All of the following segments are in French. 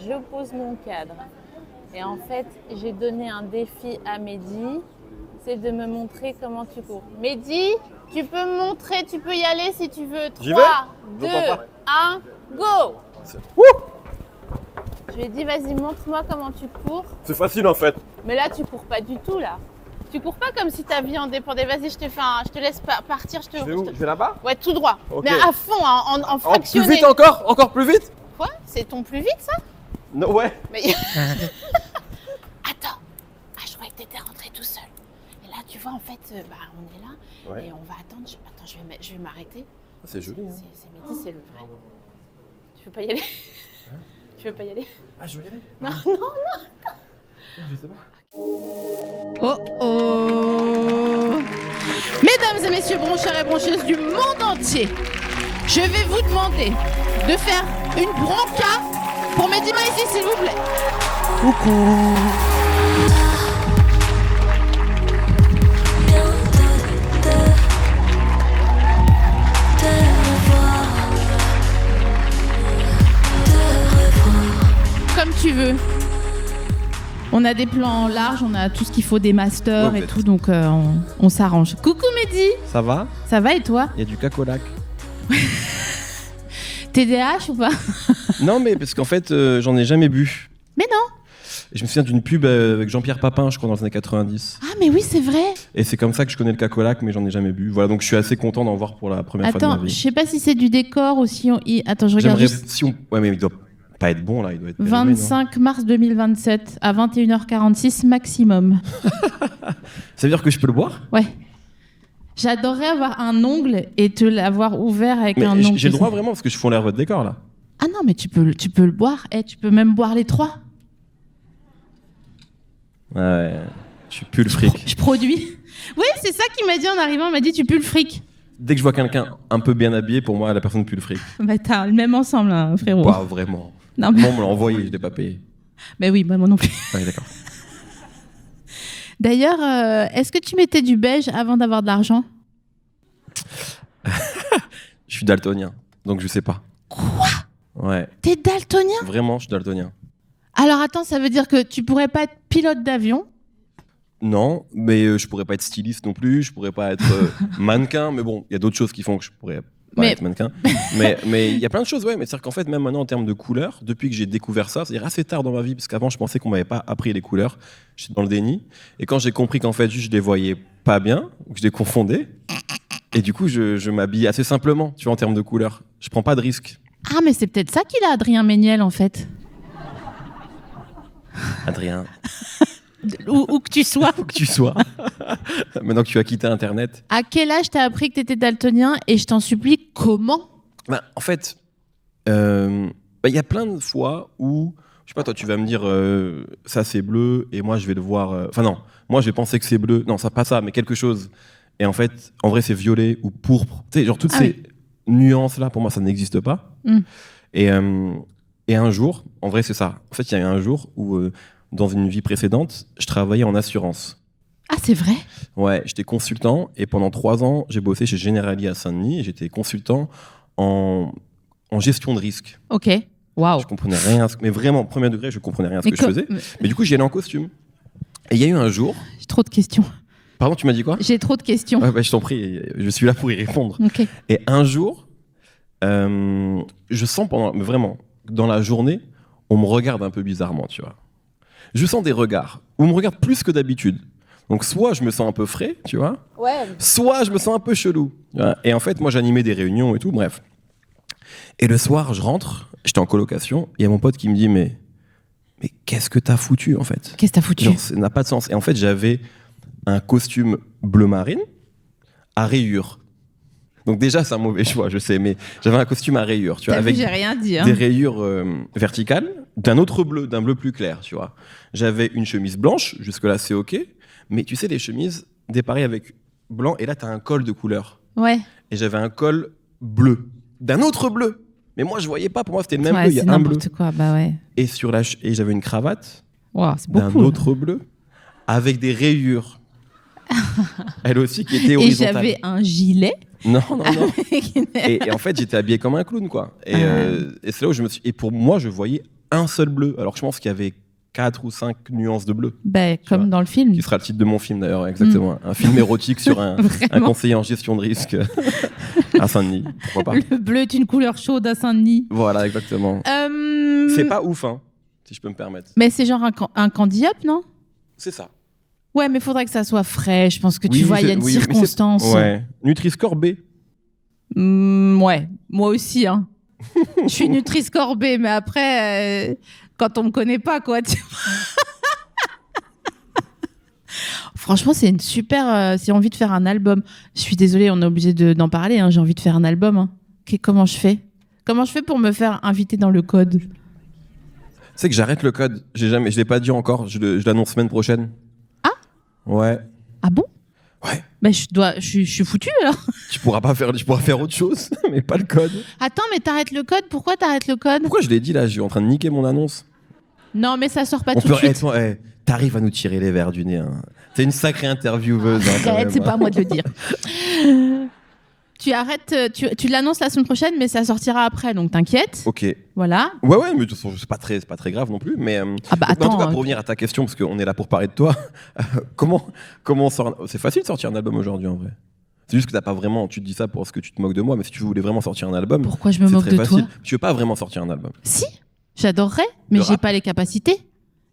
je pose mon cadre. Et en fait, j'ai donné un défi à Mehdi, c'est de me montrer comment tu cours. Mehdi, tu peux me montrer, tu peux y aller si tu veux. 3, 2, 1, go! Je lui ai dit, vas-y, montre-moi comment tu cours. C'est facile en fait. Mais là, tu cours pas du tout, là. Tu cours pas comme si ta vie en dépendait. Vas-y, je te laisse partir. Je vais où? Je vais là-bas? Ouais, tout droit. Okay. Mais à fond, en fractionné. Plus vite encore? Encore plus vite? Quoi? C'est ton plus vite, ça? Non, ouais. Mais... Attends. Ah, je croyais que t'étais rentré tout seul. Et là, tu vois, en fait, on est là. Ouais. Et on va attendre. Attends, je vais m'arrêter. C'est joli. Hein. C'est Mehdi, c'est le vrai. Tu veux pas y aller? Tu veux pas y aller? Ah, je veux y aller? Non. Je sais pas. Oh oh! Mesdames et messieurs broncheurs et broncheuses du monde entier, je vais vous demander de faire une bronca pour Mehdi Maizi, s'il vous plaît. Coucou! Comme tu veux. On a des plans larges, on a tout ce qu'il faut, des masters et tout, donc on s'arrange. Coucou Mehdi! Ça va? Ça va et toi? Il y a du cacolac. TDAH ou pas? Non, mais parce qu'en fait, j'en ai jamais bu. Mais non! Et je me souviens d'une pub avec Jean-Pierre Papin, je crois, dans les années 90. Ah, mais oui, c'est vrai! Et c'est comme ça que je connais le cacolac, mais j'en ai jamais bu. Voilà, donc je suis assez content d'en voir pour la première fois de ma Attends, vie. je sais pas si c'est du décor ou si on... Attends, je regarde juste. Si on... Ouais, mais il doit pas être bon, là, il doit être périmé, 25 mars 2027, à 21h46 maximum. Ça veut dire que je peux le boire? Ouais. J'adorerais avoir un ongle et te l'avoir ouvert avec mais un ongle. J'ai le droit vraiment, parce que je fonds l'air votre décor, là. Ah non, mais tu peux le boire. Tu peux même boire les 3. Ouais, tu pues le fric. Je produis. Oui, c'est ça qu'il m'a dit en arrivant. Il m'a dit, tu pues le fric. Dès que je vois quelqu'un un peu bien habillé, pour moi, la personne pue le fric. Bah, t'as le même ensemble, hein, frérot. Pas vraiment. Non, mais... Moi, on me l'a envoyé, je l'ai pas payé. Mais oui, bah, moi non plus. Ouais, d'accord. D'ailleurs, est-ce que tu mettais du beige avant d'avoir de l'argent? Je suis daltonien, donc je sais pas. Quoi? Ouais. T'es daltonien? Vraiment, je suis daltonien. Alors attends, ça veut dire que tu pourrais pas être pilote d'avion? Non, mais je pourrais pas être styliste non plus, je pourrais pas être mannequin, mais bon, il y a d'autres choses qui font que je pourrais pas être mannequin. Mais il y a plein de choses, ouais, mais c'est-à-dire qu'en fait, même maintenant en termes de couleurs, depuis que j'ai découvert ça, c'est-à-dire assez tard dans ma vie, parce qu'avant je pensais qu'on m'avait pas appris les couleurs, j'étais dans le déni, et quand j'ai compris qu'en fait juste je les voyais pas bien, ou que je les confondais, et du coup je m'habille assez simplement, tu vois, en termes de couleurs, je prends pas de risques. Ah, mais c'est peut-être ça qu'il a, Adrien Méniel, en fait. Adrien. Où que tu sois. Où que tu sois. Maintenant que tu as quitté Internet. À quel âge t'as appris que t'étais daltonien et je t'en supplie, comment? En fait, y a plein de fois où, je sais pas, toi tu vas me dire ça c'est bleu et moi je vais le voir. Enfin non, moi je vais penser que c'est bleu. Non, ça pas ça, mais quelque chose. Et en fait, en vrai c'est violet ou pourpre. Tu sais, genre toutes ces nuances là, pour moi ça n'existe pas. Et un jour, en vrai c'est ça. En fait, il y a eu un jour où dans une vie précédente, je travaillais en assurance. Ah, c'est vrai? Ouais, j'étais consultant et pendant 3 ans, j'ai bossé chez Generali à Saint-Denis et j'étais consultant en gestion de risque. Ok, waouh. Je comprenais rien, mais vraiment, premier degré, je comprenais rien à ce que je faisais. Mais du coup, j'y allais en costume. Et il y a eu un jour... J'ai trop de questions. Pardon, tu m'as dit quoi? J'ai trop de questions. Ouais, bah, je t'en prie, je suis là pour y répondre. Okay. Et un jour, je sens vraiment, dans la journée, on me regarde un peu bizarrement, tu vois. Je sens des regards, où on me regarde plus que d'habitude. Donc soit je me sens un peu frais, tu vois, soit je me sens un peu chelou. Tu vois. Et en fait, moi j'animais des réunions et tout, bref. Et le soir, je rentre, j'étais en colocation, et il y a mon pote qui me dit mais qu'est-ce que t'as foutu en fait? Qu'est-ce que t'as foutu? Genre, ça n'a pas de sens. Et en fait, j'avais un costume bleu marine à rayures. Donc déjà, c'est un mauvais choix, je sais, mais j'avais un costume à rayures, tu vois, avec j'ai rien dit, hein. Des rayures verticales, d'un bleu plus clair, tu vois. J'avais une chemise blanche, jusque-là c'est ok, mais tu sais, les chemises déparées avec blanc, et là t'as un col de couleur. Ouais. Et j'avais un col bleu, d'un autre bleu. Mais moi je voyais pas, pour moi c'était le même bleu, il y a un bleu. Quoi, bah ouais. Et et j'avais une cravate d'un autre bleu, avec des rayures. Elle aussi qui était horizontale. Et j'avais un gilet. Non. et en fait, j'étais habillé comme un clown, quoi. Et c'est là où je me suis... Et pour moi, je voyais un seul bleu, alors que je pense qu'il y avait 4 ou 5 nuances de bleu. Ben, comme vois. dans le film. Qui sera le titre de mon film d'ailleurs, exactement. Un film érotique sur un conseiller en gestion de risque à Saint-Denis. Pourquoi pas? Le bleu est une couleur chaude à Saint-Denis. Voilà, exactement. C'est pas ouf, hein, si je peux me permettre. Mais c'est genre un candy up, non? C'est ça. Ouais, mais faudrait que ça soit frais. Je pense que tu Oui, vois, il y a une oui, mais circonstance. Ouais. Nutri-Score B. Ouais, moi aussi. Hein. Je suis Nutri-Score B, mais après, quand on me connaît pas, quoi. Franchement, c'est une super. J'ai envie de faire un album. Je suis désolée, on est obligé d'en parler. Hein. J'ai envie de faire un album. Hein. Comment je fais pour me faire inviter dans le code? C'est que j'arrête le code. Je l'ai pas dit encore. Je l'annonce semaine prochaine. Ah? Ouais. Ah bon? Ouais. Ben, je suis foutue alors. Tu pourras faire autre chose, mais pas le code. Attends, mais t'arrêtes le code? Pourquoi t'arrêtes le code? Pourquoi je l'ai dit là? Je suis en train de niquer mon annonce. Non, mais ça sort pas tout de suite. T'arrives à nous tirer les verres du nez. Hein. T'es une sacrée intervieweuse. Arrête, c'est pas à moi de le dire. Tu arrêtes, tu l'annonces la semaine prochaine, mais ça sortira après, donc t'inquiète. Ok. Voilà. Ouais, mais de toute façon, c'est pas très grave non plus. Mais, attends, en tout cas, pour revenir à ta question, parce qu'on est là pour parler de toi, comment on sort C'est facile de sortir un album aujourd'hui en vrai. C'est juste que t'as pas vraiment. Tu te dis ça parce que tu te moques de moi, mais si tu voulais vraiment sortir un album, pourquoi je me c'est moque très de facile. toi? Tu veux pas vraiment sortir un album? Si, j'adorerais, mais Le j'ai rap? pas les capacités.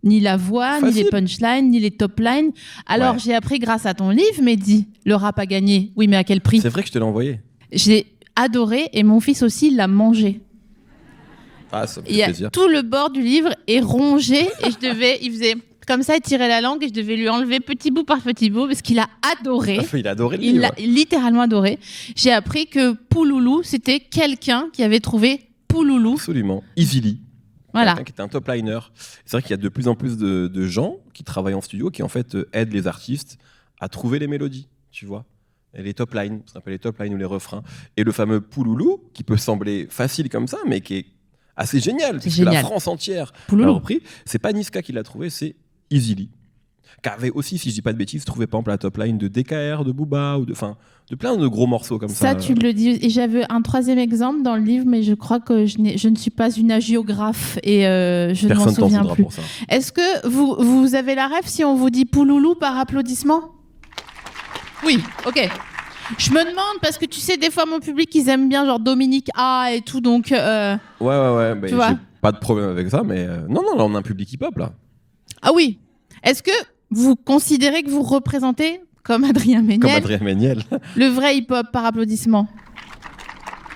Ni la voix, Facile. ni les punchlines, ni les top lines. Alors Ouais. j'ai appris grâce à ton livre, Mehdi, le rap a gagné. Oui, mais à quel prix? C'est vrai que je te l'ai envoyé. Je l'ai adoré et mon fils aussi l'a mangé. Ah, ça me Il fait y a plaisir. tout le bord du livre est rongé et il faisait comme ça, il tirait la langue et je devais lui enlever petit bout par petit bout parce qu'il a adoré. Il a adoré le Il livre. l'a littéralement adoré. J'ai appris que Pouloulou, c'était quelqu'un qui avait trouvé Pouloulou. Absolument. Easily. Voilà. Quelqu'un qui était un top liner. C'est vrai qu'il y a de plus en plus de gens qui travaillent en studio qui en fait aident les artistes à trouver les mélodies, tu vois. Et les top lines, ça s'appelle les top lines ou les refrains. Et le fameux Pouloulou, qui peut sembler facile comme ça, mais qui est assez génial, puisque la France entière l'a repris. C'est pas Niska qui l'a trouvé, c'est Easily. Qui avait aussi, si je dis pas de bêtises, trouvé par exemple la top line de DKR, de Booba, ou de plein de gros morceaux comme ça. Ça, tu le dis. Et j'avais un troisième exemple dans le livre, mais je crois que je ne suis pas une hagiographe et je ne m'en souviens plus. Pour ça. Est-ce que vous avez la ref si on vous dit Pouloulou par applaudissement? Oui, ok. Je me demande, parce que tu sais, des fois, mon public, ils aiment bien genre Dominique A et tout, donc... Ouais. Bah, tu vois. j'ai pas de problème avec ça, mais non, là, on a un public hip-hop, là. Ah oui. Est-ce que vous considérez que vous représentez, comme Adrien Méniel, le vrai hip-hop par applaudissement?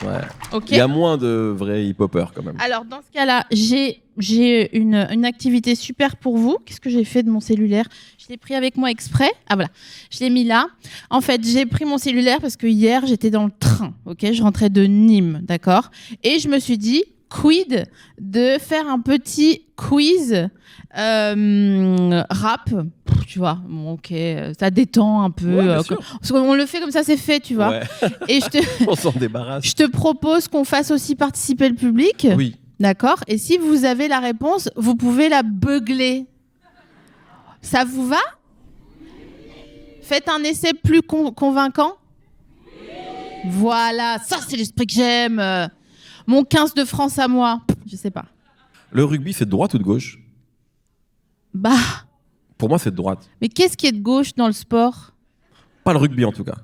Ouais. Ok. Il y a moins de vrais hip-hoppers, quand même. Alors, dans ce cas-là, j'ai une activité super pour vous. Qu'est-ce que j'ai fait de mon cellulaire? Je l'ai pris avec moi exprès. Ah voilà, je l'ai mis là. En fait, j'ai pris mon cellulaire parce que hier, j'étais dans le train. Ok, je rentrais de Nîmes, d'accord? Et je me suis dit, quid de faire un petit quiz rap, tu vois, bon, ok, ça détend un peu. Ouais, parce qu'on le fait comme ça, c'est fait, tu vois. Ouais. Et on s'en débarrasse. Je te propose qu'on fasse aussi participer le public. Oui. D'accord. Et si vous avez la réponse, vous pouvez la beugler. Ça vous va? Faites un essai plus convaincant. Voilà, ça c'est l'esprit que j'aime. Mon 15 de France à moi. Je sais pas. Le rugby, c'est de droite ou de gauche? Bah. Pour moi, c'est de droite. Mais qu'est-ce qui est de gauche dans le sport? Pas le rugby, en tout cas.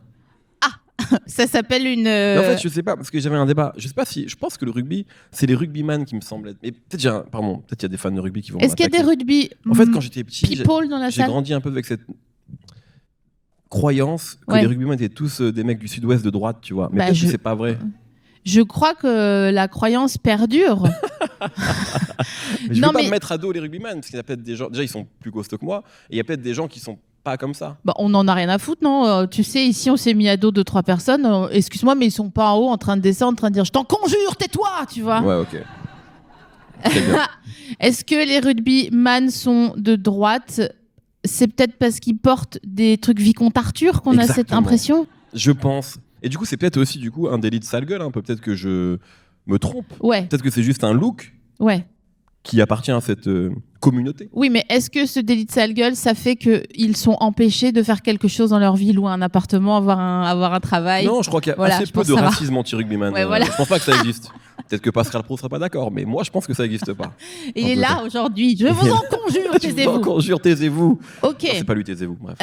Ça s'appelle une... Mais en fait, je sais pas, parce que j'avais un débat. Je sais pas si... Je pense que le rugby, c'est les rugbyman qui me semblent être... Mais peut-être il y a des fans de rugby qui vont Est-ce qu'il y a des rugby En fait, quand j'étais petit, people dans la j'ai salle? grandi un peu avec cette croyance que les rugbyman étaient tous des mecs du sud-ouest de droite, tu vois. Mais peut-être que c'est pas vrai. Je crois que la croyance perdure. Mais je ne veux pas me mettre à dos les rugbyman, parce qu'il y a peut-être des gens... Déjà, ils sont plus costauds que moi, et il y a peut-être des gens qui sont pas comme ça. Bah, on n'en a rien à foutre, non? Tu sais, ici, on s'est mis à dos 2-3 personnes. Excuse-moi, mais ils sont pas en haut en train de descendre, en train de dire « Je t'en conjure, tais-toi !» Tu vois? Ouais, ok. Est-ce que les rugbyman sont de droite? C'est peut-être parce qu'ils portent des trucs Vicomte Arthur qu'on a cette impression? Je pense. Et du coup, c'est peut-être aussi un délit de sale gueule. Peut-être que je me trompe. Ouais. Peut-être que c'est juste un look Ouais. qui appartient à cette communauté. Oui, mais est-ce que ce délit de sale gueule, ça fait qu'ils sont empêchés de faire quelque chose dans leur vie, louer un appartement, avoir un travail? Non, je crois qu'il y a Voilà, assez je peu pense de que ça va. racisme anti-rugbyman. Ouais, voilà. Je pense pas que ça existe. Peut-être que Pascal Pro sera pas d'accord, mais moi je pense que ça existe pas. Il est là aujourd'hui. Je vous en conjure, Je vous en taisez-vous. conjure, taisez-vous. Ok. Non, c'est pas lui, taisez-vous. Bref.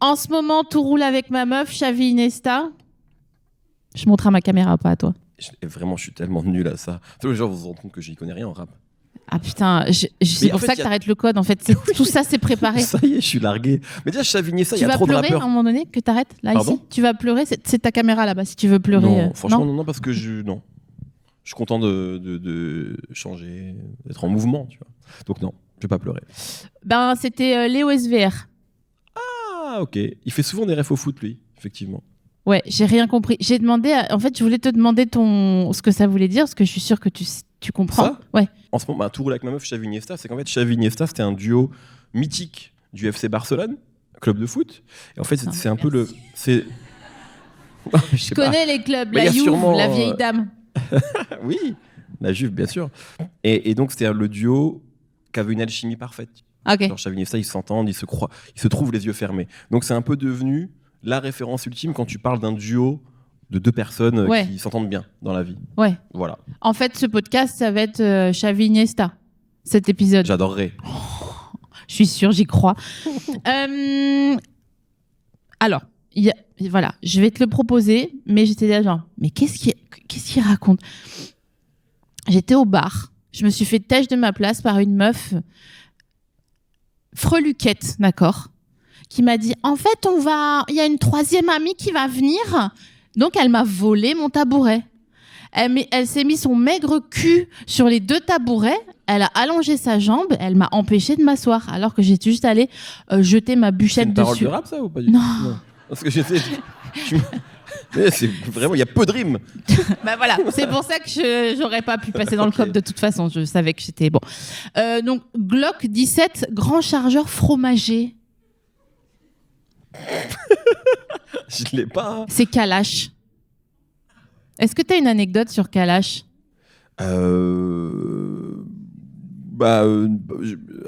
En ce moment, tout roule avec ma meuf, Xavi Iniesta. Je montre à ma caméra, pas à toi. Vraiment, je suis tellement nul à ça. Tous les gens vous rendent compte que j'y connais rien en rap. Ah putain, c'est Mais pour en fait, ça que y a- t'arrêtes le code. En fait, tout ça, c'est préparé. Ça y est, je suis largué. Mais déjà, Xavi ça, il y Tu a vas trop de pleurer à un rappeurs. moment donné que t'arrêtes là Pardon ici. Tu vas pleurer. C'est ta caméra là-bas si tu veux pleurer. Non, franchement, non. non, parce que non. Je suis content de changer, d'être en mouvement, tu vois. Donc non, je vais pas pleurer. Ben c'était Léo SVR. Ah, ok. Il fait souvent des refs au foot, lui, effectivement. Ouais, j'ai rien compris. J'ai demandé. En fait, je voulais te demander ce que ça voulait dire, parce que je suis sûre que tu comprends. Ça Ouais. En ce moment, tout roule avec ma meuf, Xavi Iniesta, c'est qu'en fait, Xavi Iniesta, c'était un duo mythique du FC Barcelone, club de foot. Et en fait, Ah, c'est un peu le... Je Je connais les clubs, Mais la il y a Juve, sûrement, la vieille dame. Oui, la Juve, bien sûr. Et donc, c'était le duo qui avait une alchimie parfaite. Ok. Genre, Xavi et Iniesta, ils s'entendent, ils se trouvent les yeux fermés. Donc, c'est un peu devenu la référence ultime quand tu parles d'un duo de deux personnes Ouais. qui s'entendent bien dans la vie. Ouais. Voilà, En fait, ce podcast, ça va être Xavi Iniesta, cet épisode. j'adorerais. Je suis sûre, j'y crois. Alors, voilà, je vais te le proposer, mais j'étais là genre, mais qu'est-ce qu'il raconte? J'étais au bar, je me suis fait têche de ma place par une meuf freluquette, d'accord, qui m'a dit, en fait, il y a une troisième amie qui va venir, donc elle m'a volé mon tabouret. Elle s'est mis son maigre cul sur les deux tabourets, elle a allongé sa jambe, elle m'a empêché de m'asseoir, alors que j'étais juste allée jeter ma C'est bûchette une parole dessus. de rap, ça, ou pas du Non. tout? Non. Parce que j'essaie... Mais c'est vraiment, il y a peu de rimes. Bah voilà, c'est pour ça que j'aurais pas pu passer dans le Ok. cop de toute façon, je savais que j'étais bon. Donc Glock 17, grand chargeur fromager, Je l'ai pas. c'est Kalash. Est-ce que tu as une anecdote sur Kalash?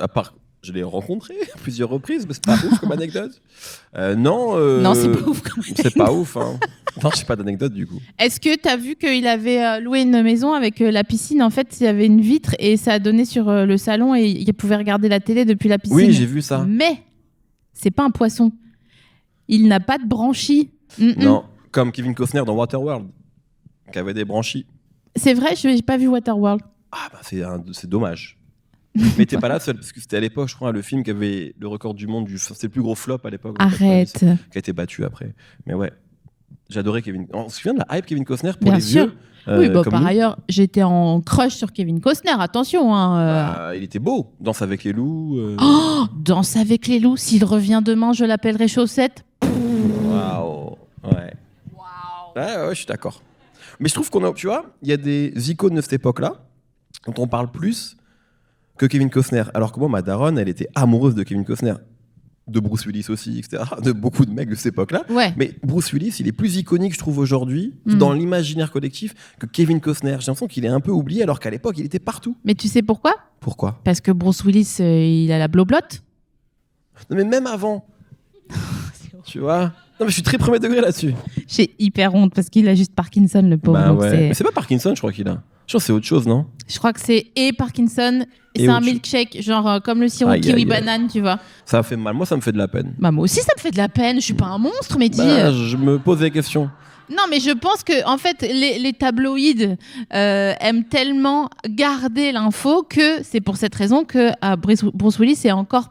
À part, je l'ai rencontré à plusieurs reprises, mais c'est pas ouf comme anecdote. Non, Non, c'est pas ouf quand même. c'est pas ouf. Hein. Non, j'ai pas d'anecdote du coup. Est-ce que tu as vu qu'il avait loué une maison avec la piscine? En fait, il y avait une vitre et ça a donné sur le salon et il pouvait regarder la télé depuis la piscine. Oui, j'ai vu ça. Mais c'est pas un poisson. Il n'a pas de branchies. Non, comme Kevin Costner dans Waterworld, qui avait des branchies. C'est vrai, je n'ai pas vu Waterworld. Ah bah c'est dommage. Mais t'es pas la seule, parce que c'était à l'époque, je crois, le film qui avait le record du monde, c'était le plus gros flop à l'époque. Arrête. Qui a été battu après. Mais ouais, j'adorais Kevin. On se souvient de la hype Kevin Costner pour Bien les sûr. vieux Oui, bah, comme par nous. ailleurs, j'étais en crush sur Kevin Costner, attention. Hein, Il était beau, Danse avec les loups. Oh, Danse avec les loups, s'il revient demain, je l'appellerai Chaussette. Waouh. Ouais. Ouais, je suis d'accord. Mais je trouve qu'on a, tu vois, il y a des icônes de cette époque-là dont on parle plus que Kevin Costner. Alors que moi, ma daronne, elle était amoureuse de Kevin Costner, de Bruce Willis aussi, etc. De beaucoup de mecs de cette époque-là. Ouais. Mais Bruce Willis, il est plus iconique, je trouve, aujourd'hui, Mm. dans l'imaginaire collectif, que Kevin Costner. J'ai l'impression qu'il est un peu oublié, alors qu'à l'époque, il était partout. Mais tu sais pourquoi? Pourquoi? Parce que Bruce Willis, il a la bloblotte. Non, mais même avant. Tu vois? Non, mais je suis très premier degré là-dessus. J'ai hyper honte parce qu'il a juste Parkinson, le pauvre. Bah donc ouais. c'est- Mais c'est pas Parkinson, je crois qu'il a. Je pense que c'est autre chose, non? Je crois que c'est et Parkinson, et Et c'est un autre chose. milkshake, genre comme le sirop Aïe, kiwi aïe, aïe. banane, tu vois. Ça fait mal. Moi, ça me fait de la peine. Bah moi aussi, ça me fait de la peine. Je suis pas un monstre, mais dis. Bah, je me pose des questions. Non, mais je pense que en fait, les tabloïds aiment tellement garder l'info que c'est pour cette raison que Bruce Willis est encore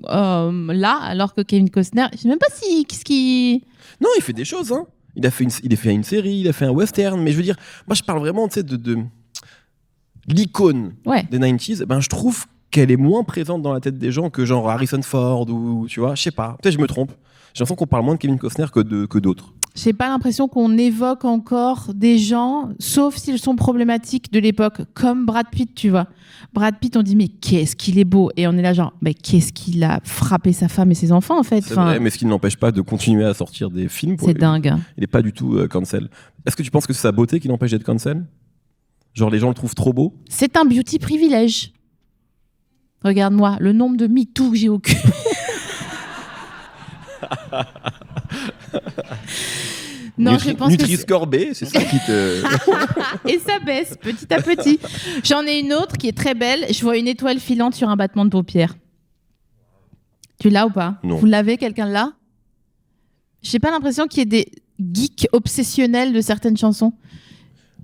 là, alors que Kevin Costner, je sais même pas si qu'est-ce qui. Non, il fait des choses, hein. Il a fait une série, il a fait un western, mais je veux dire, moi je parle vraiment, tu sais, de l'icône Ouais. des 90s. Ben, je trouve qu'elle est moins présente dans la tête des gens que genre Harrison Ford ou, tu vois, je sais pas. Peut-être je me trompe. J'ai l'impression qu'on parle moins de Kevin Costner que d'autres. J'ai pas l'impression qu'on évoque encore des gens, sauf s'ils sont problématiques de l'époque, comme Brad Pitt, tu vois. Brad Pitt, on dit mais qu'est-ce qu'il est beau, et on est là genre mais qu'est-ce qu'il a frappé sa femme et ses enfants en fait. C'est vrai, mais ce qui ne l'empêche pas de continuer à sortir des films. c'est dingue. Il est pas du tout cancel. Est-ce que tu penses que c'est sa beauté qui l'empêche d'être cancel? Genre les gens le trouvent trop beau? C'est un beauty privilège. Regarde-moi, le nombre de MeToo que j'ai au cul. Non, je pense Nutri-Score B, c'est ça qui te... Et ça baisse petit à petit. J'en ai une autre qui est très belle. Je vois une étoile filante sur un battement de paupières. Tu l'as ou pas? Non. Vous l'avez, quelqu'un là? J'ai pas l'impression qu'il y ait des geeks obsessionnels de certaines chansons.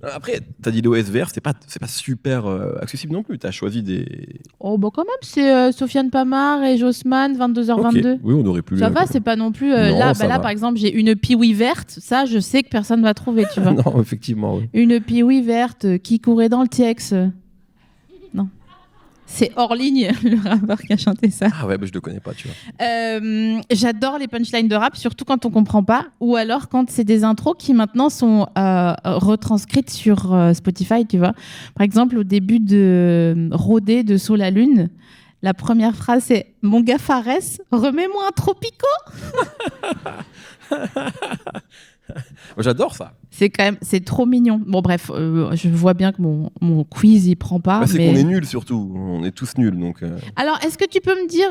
Après, t'as dit l'OSVR, c'est pas super accessible non plus. T'as choisi des... Oh, bah quand même, c'est Sofiane Pamar et Jossman, 22h22. Ok. Oui, on aurait pu... Ça va, c'est pas non plus... Non, là, ça va. par exemple, j'ai une piouille verte. Ça, je sais que personne va trouver, tu vois. Non, effectivement, oui. Une piouille verte qui courait dans le Tiex. Non. C'est hors ligne, le rappeur qui a chanté ça. Ah ouais, bah, je le connais pas, tu vois. J'adore les punchlines de rap, surtout quand on comprend pas, ou alors quand c'est des intros qui maintenant sont retranscrites sur Spotify, tu vois. Par exemple, au début de Rodé de Saut la Lune, la première phrase c'est « Mon gars Fares, remets-moi un Tropico !» J'adore ça. C'est trop mignon. Bon bref, je vois bien que mon quiz il prend pas. Bah, c'est mais... qu'on est nuls surtout. On est tous nuls, donc... Alors, est-ce que tu peux me dire,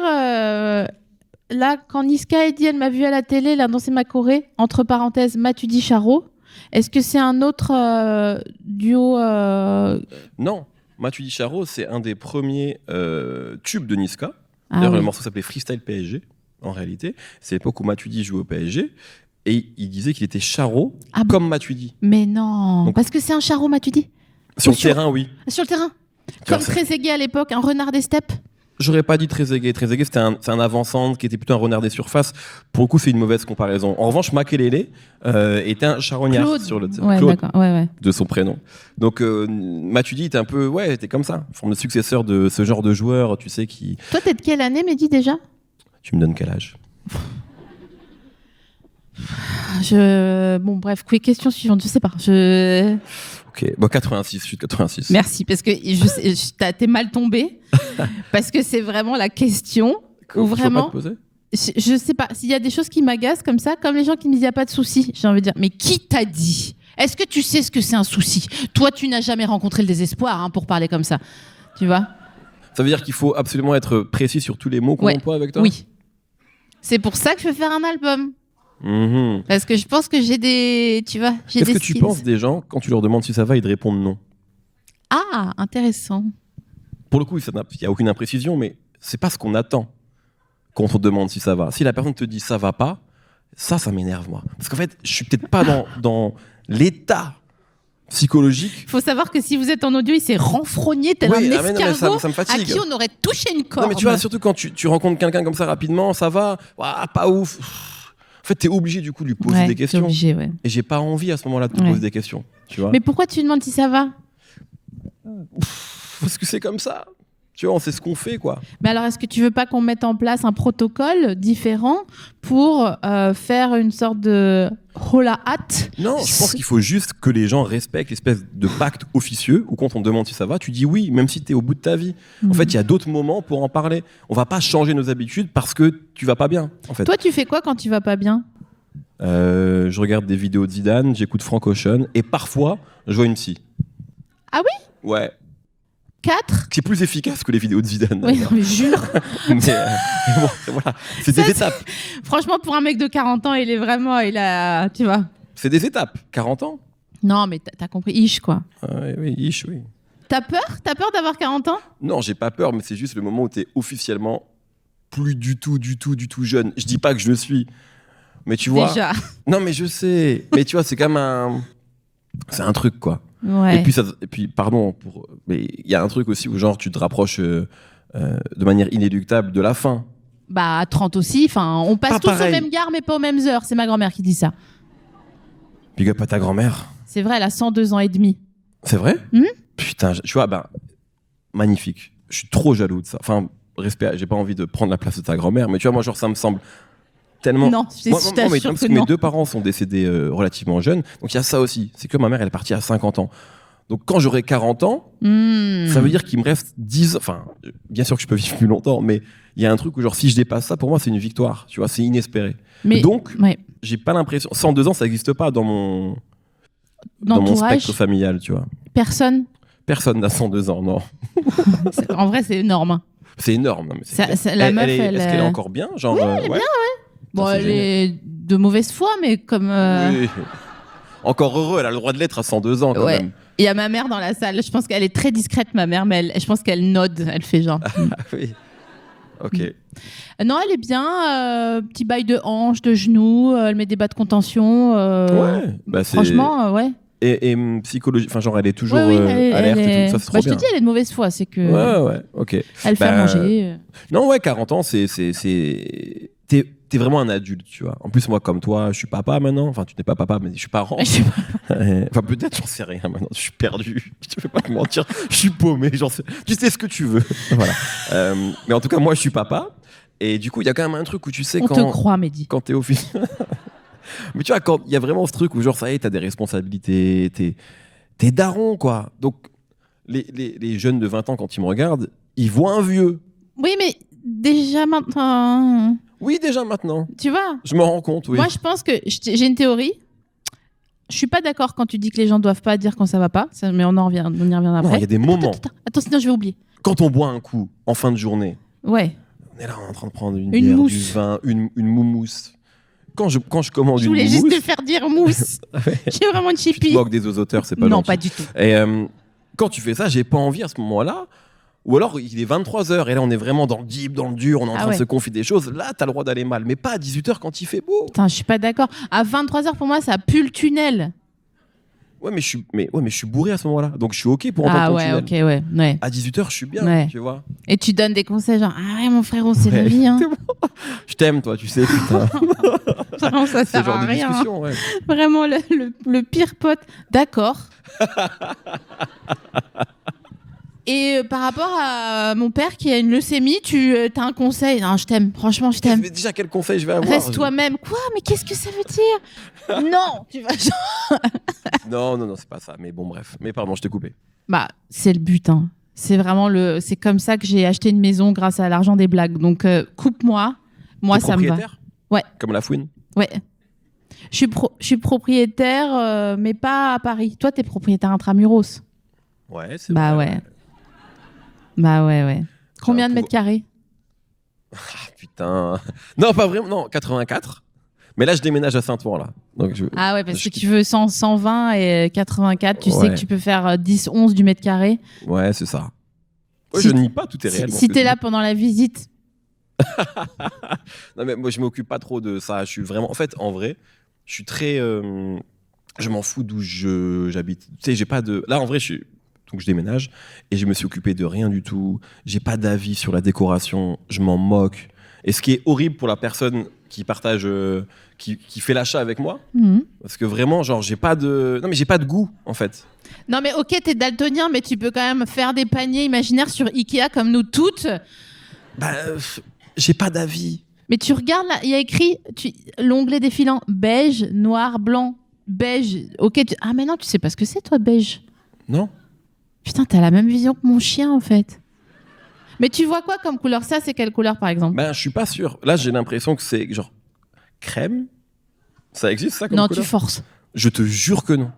là, quand Niska a dit, elle m'a vu à la télé, elle a dansé ma choré, entre parenthèses, Matuidi Charo, est-ce que c'est un autre duo Non, Matuidi Charo, c'est un des premiers tubes de Niska. Ah, D'ailleurs, oui. le morceau s'appelait Freestyle PSG, en réalité. C'est l'époque où Matuidi jouait au PSG. Et il disait qu'il était Charo, Ah bon comme Matuidi. Mais non, Donc- parce que c'est un Charo Matuidi. Sur le Sur- terrain, oui. Sur le terrain. Tiens, Comme c'est- Trezeguet à l'époque, un renard des steppes. J'aurais pas dit Trezeguet. Trezeguet, c'est un avant-centre qui était plutôt un renard des surfaces. Pour le coup, c'est une mauvaise comparaison. En revanche, Makelele était un charognard Claude. sur le Ouais, Claude, d'accord. Ouais. de son prénom. Donc, Matuidi était un peu, était comme ça, forme de successeur de ce genre de joueur, tu sais, qui... Toi, t'es de quelle année, Mehdi, déjà? Tu me donnes quel âge? Bon, bref, question suivante, je sais pas. Ok, bon, 86, je suis de 86. Merci, parce que t'es mal tombé. Parce que c'est vraiment la question où Faut vraiment... pas te poser. Je sais pas, s'il y a des choses qui m'agacent comme ça, comme les gens qui me disent il n'y a pas de souci, j'ai envie de dire, mais qui t'a dit? Est-ce que tu sais ce que c'est un souci? Toi, tu n'as jamais rencontré le désespoir hein, pour parler comme ça. Tu vois? Ça veut dire qu'il faut absolument être précis sur tous les mots qu'on Ouais. emploie avec toi? Oui. C'est pour ça que je veux faire un album. Mhm. Parce que je pense que j'ai des... Tu vois, j'ai Qu'est-ce des que tu skills. penses des gens, quand tu leur demandes si ça va, ils te répondent non? Ah, intéressant. Pour le coup, il n'y a aucune imprécision, mais c'est pas ce qu'on attend quand on te demande si ça va. Si la personne te dit ça va pas, ça m'énerve, moi. Parce qu'en fait, je suis peut-être pas dans l'état psychologique. Il faut savoir que si vous êtes en audio, il s'est renfrogné tel Oui, un ah mais non, mais escargot ça me à fatigue. qui on aurait touché une corde. Non, mais tu vois, surtout quand tu rencontres quelqu'un comme ça rapidement, ça va, pas ouf. En fait, t'es obligé du coup de lui poser Ouais, des t'es questions. obligé, ouais. Et j'ai pas envie à ce moment-là de te Ouais. poser des questions. Tu vois? Mais pourquoi tu demandes si ça va? Parce que c'est comme ça. Tu vois, on sait ce qu'on fait, quoi. Mais alors, est-ce que tu veux pas qu'on mette en place un protocole différent pour faire une sorte de hola hat? Non, je pense qu'il faut juste que les gens respectent l'espèce de pacte officieux où quand on te demande si ça va, tu dis oui, même si tu es au bout de ta vie. En fait, il y a d'autres moments pour en parler. On va pas changer nos habitudes parce que tu vas pas bien, en fait. Toi, tu fais quoi quand tu vas pas bien? Je regarde des vidéos de Zidane, j'écoute Frank Ocean et parfois, je vois une psy. Ah oui? Ouais. 4? C'est plus efficace que les vidéos de Zidane. Oui, d'ailleurs. mais jure. Mais bon, voilà. C'est des Ça, étapes. Franchement, pour un mec de 40 ans, il a, tu vois. C'est des étapes. 40 ans? Non, mais t'as compris, ish, quoi. Oui, ish, oui. T'as peur? T'as peur d'avoir 40 ans? Non, j'ai pas peur, mais c'est juste le moment où tu es officiellement plus du tout jeune. Je dis pas que je le suis, mais tu vois. Déjà. Non, mais je sais. Mais tu vois, c'est comme c'est un truc, quoi. Ouais. Et puis, pardon, mais il y a un truc aussi où genre tu te rapproches de manière inéluctable de la fin. Bah, à 30 aussi. Enfin, on passe Pas tous pareil. aux mêmes gares, mais pas aux mêmes heures. C'est ma grand-mère qui dit ça. Big up à ta grand-mère. C'est vrai, elle a 102 ans et demi. C'est vrai? Mhm. Putain, tu vois, magnifique. Je suis trop jaloux de ça. Enfin, respect, j'ai pas envie de prendre la place de ta grand-mère, mais tu vois, moi, genre, ça me semble tellement. Non, je Moi, t'assure mais que parce que non. mes deux parents sont décédés relativement jeunes, donc il y a ça aussi. C'est que ma mère, elle est partie à 50 ans. Donc quand j'aurai 40 ans, ça veut dire qu'il me reste 10 ans. Enfin, bien sûr que je peux vivre plus longtemps, mais il y a un truc où, genre, si je dépasse ça, pour moi, c'est une victoire. Tu vois, c'est inespéré. Mais, Donc, ouais. j'ai pas l'impression. 102 ans, ça n'existe pas dans mon D'entourage, spectre familial, tu vois. personne. Personne n'a 102 ans, non. En vrai, c'est énorme. Hein. C'est énorme. Non, mais la meuf, est-ce qu'elle est encore bien, genre, Oui, elle est bien, Bon, elle est de mauvaise foi, mais comme... Oui. Encore heureux, elle a le droit de l'être à 102 ans, quand même. Il y a ma mère dans la salle. Je pense qu'elle est très discrète, ma mère, mais je pense qu'elle node. Elle fait genre... Oui. Ok. Non, elle est bien. Petit bail de hanche, de genoux. Elle met des bas de contention. Ouais. Bah, franchement, ouais. Et psychologie, enfin genre elle est toujours elle alerte et tout, ça c'est trop je te bien. dis, elle est de mauvaise foi, c'est que... Ouais, ok. Elle fait à manger. Non, ouais, 40 ans, t'es vraiment un adulte, tu vois. En plus, moi, comme toi, je suis papa maintenant. Enfin, tu n'es pas papa, mais je suis parent. Enfin, peut-être, j'en sais rien maintenant. Je suis perdu. Je vais pas te mentir. Je suis paumé. Tu sais ce que tu veux. Voilà. Mais en tout cas, moi, je suis papa. Et du coup, il y a quand même un truc où tu sais On te croit, Mehdi. Quand t'es au fils. Mais tu vois, quand il y a vraiment ce truc où, genre, ça y est, t'as des responsabilités. T'es daron, quoi. Donc, les jeunes de 20 ans, quand ils me regardent, ils voient un vieux. Oui, mais déjà maintenant... Oui, déjà maintenant. Tu vois, je me rends compte, oui. Moi, je pense que j'ai une théorie. Je suis pas d'accord quand tu dis que les gens doivent pas dire quand ça va pas, mais on y revient après. Non, il y a des moments. Attends, sinon je vais oublier. Quand on boit un coup en fin de journée. Ouais. On est là en train de prendre une bière, mousse. du vin, une moumousse. Quand je commande une mousse. Je voulais juste te faire dire mousse. J'ai vraiment une chipie. Tu te moques des osoteurs, c'est pas Non, gentil. pas du tout. Et quand tu fais ça, j'ai pas envie à ce moment-là. Ou alors, il est 23h et là, on est vraiment dans le deep, dans le dur, on est en train de se confier des choses. Là, t'as le droit d'aller mal, mais pas à 18h quand il fait beau. Putain, je suis pas d'accord. À 23h, pour moi, ça pue le tunnel. Ouais, mais je suis bourré à ce moment-là. Donc, je suis OK pour entendre ton tunnel. Ok, ouais. À 18h, je suis bien, tu vois. Et tu donnes des conseils genre, ah ouais, mon frérot, c'est la vie. Hein. Je t'aime, toi, tu sais, putain. Vraiment, ça sert à rien. Ouais. Vraiment, le pire pote. D'accord. Et par rapport à mon père qui a une leucémie, tu as un conseil? Non, je t'aime, franchement, je t'aime. Mais déjà, quel conseil je vais avoir? Reste toi-même. Quoi? Mais qu'est-ce que ça veut dire? Non, tu vas. Non, c'est pas ça. Mais bon, bref. Mais pardon, je t'ai coupé. Bah, c'est le but. Hein. C'est vraiment c'est comme ça que j'ai acheté une maison grâce à l'argent des blagues. Donc, coupe-moi. Moi, ça me va. Ouais. Comme la fouine? Ouais. Je suis propriétaire, mais pas à Paris. Toi, t'es propriétaire intramuros. Ouais, c'est vrai. Bah ouais. Combien de mètres carrés? Ah, putain. Non, pas vraiment. Non, 84. Mais là, je déménage à Saint-Ouen, là. Donc Ah ouais, parce que tu veux 120 et 84. Tu sais que tu peux faire 10, 11 du mètre carré. Ouais, c'est ça. Ouais, je nie pas, tout est réel. Si t'es là pendant la visite. Non, mais moi, je m'occupe pas trop de ça. Je suis vraiment... En fait, en vrai, je suis très... Je m'en fous d'où j'habite. Tu sais, j'ai pas de... Là, en vrai, Donc je déménage et je me suis occupé de rien du tout. J'ai pas d'avis sur la décoration. Je m'en moque. Et ce qui est horrible pour la personne qui partage, qui fait l'achat avec moi, parce que vraiment, genre, j'ai pas de goût en fait. Non mais ok, t'es daltonien, mais tu peux quand même faire des paniers imaginaires sur Ikea comme nous toutes. Bah, j'ai pas d'avis. Mais tu regardes là, il y a écrit l'onglet défilant beige, noir, blanc, beige. Ok, ah mais non, tu sais pas ce que c'est toi beige. Non. Putain, t'as la même vision que mon chien, en fait. Mais tu vois quoi comme couleur? Ça, c'est quelle couleur, par exemple? Ben, je suis pas sûr. Là, j'ai l'impression que c'est genre crème. Ça existe, ça, comme couleur? Non, tu forces. Je te jure que non.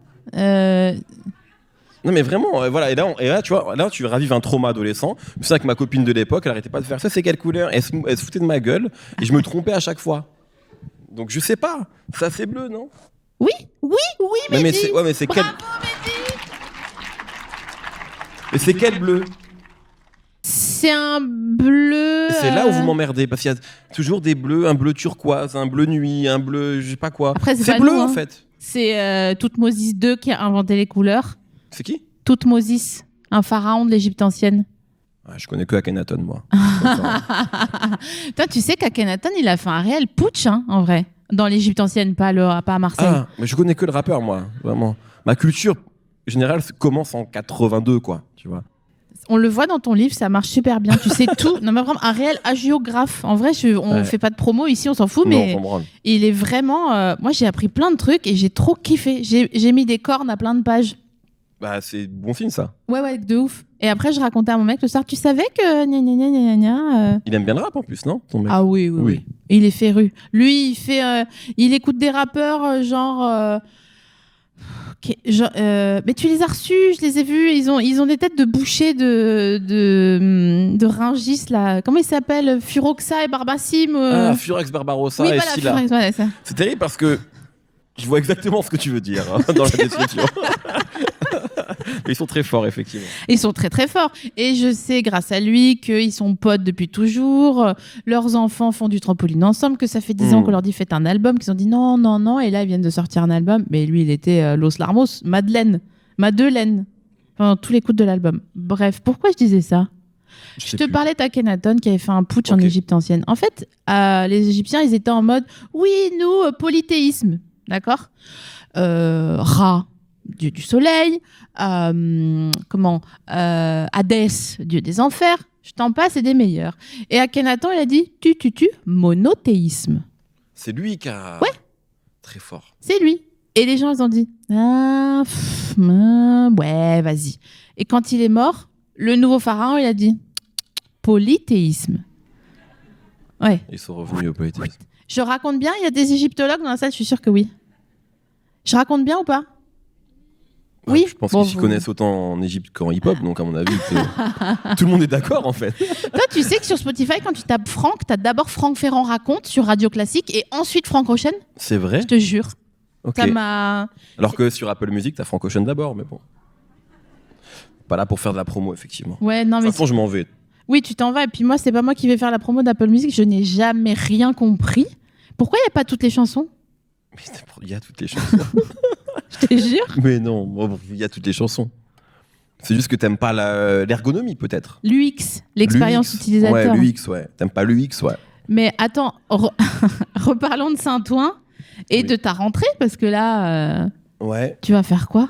Non, mais vraiment, voilà. Et là, tu vois, là, tu ravives un trauma adolescent. C'est ça que ma copine de l'époque, elle arrêtait pas de faire ça. C'est quelle couleur? Elle se foutait de ma gueule et je me trompais à chaque fois. Donc, je sais pas. Ça, c'est bleu, non? Oui, mais Mehdi. mais c'est quel... Bravo, Mehdi. Et c'est quel bleu? C'est un bleu... C'est là où vous m'emmerdez, parce qu'il y a toujours des bleus, un bleu turquoise, un bleu nuit, un bleu je sais pas quoi. Après, c'est bleu, nous, en fait. C'est Toutmosis II qui a inventé les couleurs. C'est qui? Toutmosis, un pharaon de l'Égypte ancienne. Je connais que Akhenaton, moi. Toi, tu sais qu'Akhenaton, il a fait un réel putsch, hein, en vrai, dans l'Égypte ancienne, pas à Marseille. Ah, mais je connais que le rappeur, moi, vraiment. Ma culture générale commence en 82, quoi, tu vois. On le voit dans ton livre, ça marche super bien. Tu sais tout. Non, mais vraiment, un réel hagiographe. En vrai, on fait pas de promo ici, on s'en fout, mais il est vraiment... moi, j'ai appris plein de trucs et j'ai trop kiffé. J'ai mis des cornes à plein de pages. Bah, c'est bon signe, ça. Ouais, de ouf. Et après, je racontais à mon mec le soir, tu savais que... Il aime bien le rap, en plus, non, ton mec? Ah oui. Et il est féru. Lui, il écoute des rappeurs genre... Mais tu les as reçus, je les ai vus. Ils ont des têtes de bouchers de Rungis, là. Comment ils s'appellent? Furoxa et Barbassim. Furex Barbarossa Oui, et voilà, Scylla. Furex, voilà, ça. C'est terrible parce que je vois exactement ce que tu veux dire dans la description. Ils sont très forts, effectivement. Ils sont très très forts. Et je sais, grâce à lui, qu'ils sont potes depuis toujours. Leurs enfants font du trampoline ensemble, que ça fait 10 ans qu'on leur dit faites un album, qu'ils ont dit non, non, non. Et là, ils viennent de sortir un album. Mais lui, il était Los Larmos, Madeleine, pendant tous les coups de l'album. Bref, pourquoi je disais ça? Je te parlais d'Akhenaton qui avait fait un putsch en Égypte ancienne. En fait, les Égyptiens, ils étaient en mode oui, nous, polythéisme. D'accord? Ra, dieu du soleil. Hadès, dieu des enfers. Je t'en passe, et des meilleurs. Et Akhenaton, il a dit monothéisme. C'est lui qui a. Ouais. Très fort. C'est lui. Et les gens, ils ont dit ouais, vas-y. Et quand il est mort, le nouveau pharaon, il a dit polythéisme. Ouais. Ils sont revenus au polythéisme. Je raconte bien, il y a des égyptologues dans la salle, je suis sûre que oui. Je raconte bien ou pas? Oui. Je pense qu'ils s'y connaissent autant en Égypte qu'en hip-hop, donc à mon avis, tout le monde est d'accord en fait. Toi, tu sais que sur Spotify, quand tu tapes Franck, t'as d'abord Franck Ferrand raconte sur Radio Classique et ensuite Franck Ocean. C'est vrai? Je te jure. Ok. Alors que sur Apple Music, t'as Franck Ocean d'abord, mais bon. Pas là pour faire de la promo, effectivement. Ouais, non, mais. De toute façon, je m'en vais. Oui, tu t'en vas. Et puis moi, c'est pas moi qui vais faire la promo d'Apple Music. Je n'ai jamais rien compris. Pourquoi il n'y a pas toutes les chansons? Mais il y a toutes les chansons. Je te jure. Mais non, il y a toutes les chansons. C'est juste que t'aimes pas l'ergonomie, peut-être. L'UX, l'expérience utilisateur. Ouais, l'UX, ouais. T'aimes pas l'UX, ouais. Mais attends, reparlons de Saint-Ouen et de ta rentrée, parce que là, ouais. Tu vas faire quoi?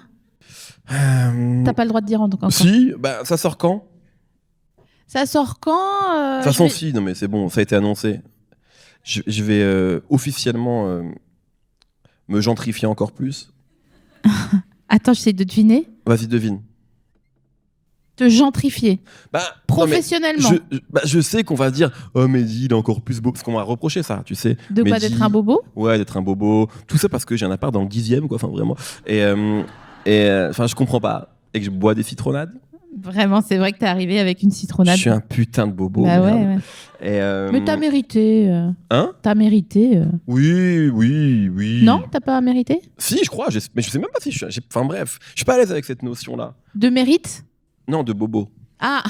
T'as pas le droit de dire encore. Si, bah, ça sort quand? Ça sort quand De toute façon, si, non mais c'est bon, ça a été annoncé. Je vais officiellement me gentrifier encore plus. Attends, j'essaie de deviner. Vas-y, devine. Te gentrifier. Bah, professionnellement. Je sais qu'on va dire oh Mehdi, il est encore plus beau, parce qu'on m'a reproché ça, tu sais. De quoi? D'être un bobo? Ouais, d'être un bobo. Tout ça parce que j'ai un appart dans le 10e, quoi, enfin vraiment. Et je comprends pas. Et que je bois des citronnades. Vraiment, c'est vrai que t'es arrivé avec une citronnade. Je suis un putain de bobo. Bah ouais. Mais t'as mérité. Hein? T'as mérité. Oui. Non, t'as pas mérité? Si, je crois. Mais je sais même pas si je suis. Enfin bref, je suis pas à l'aise avec cette notion-là. De mérite? Non, de bobo. Ah.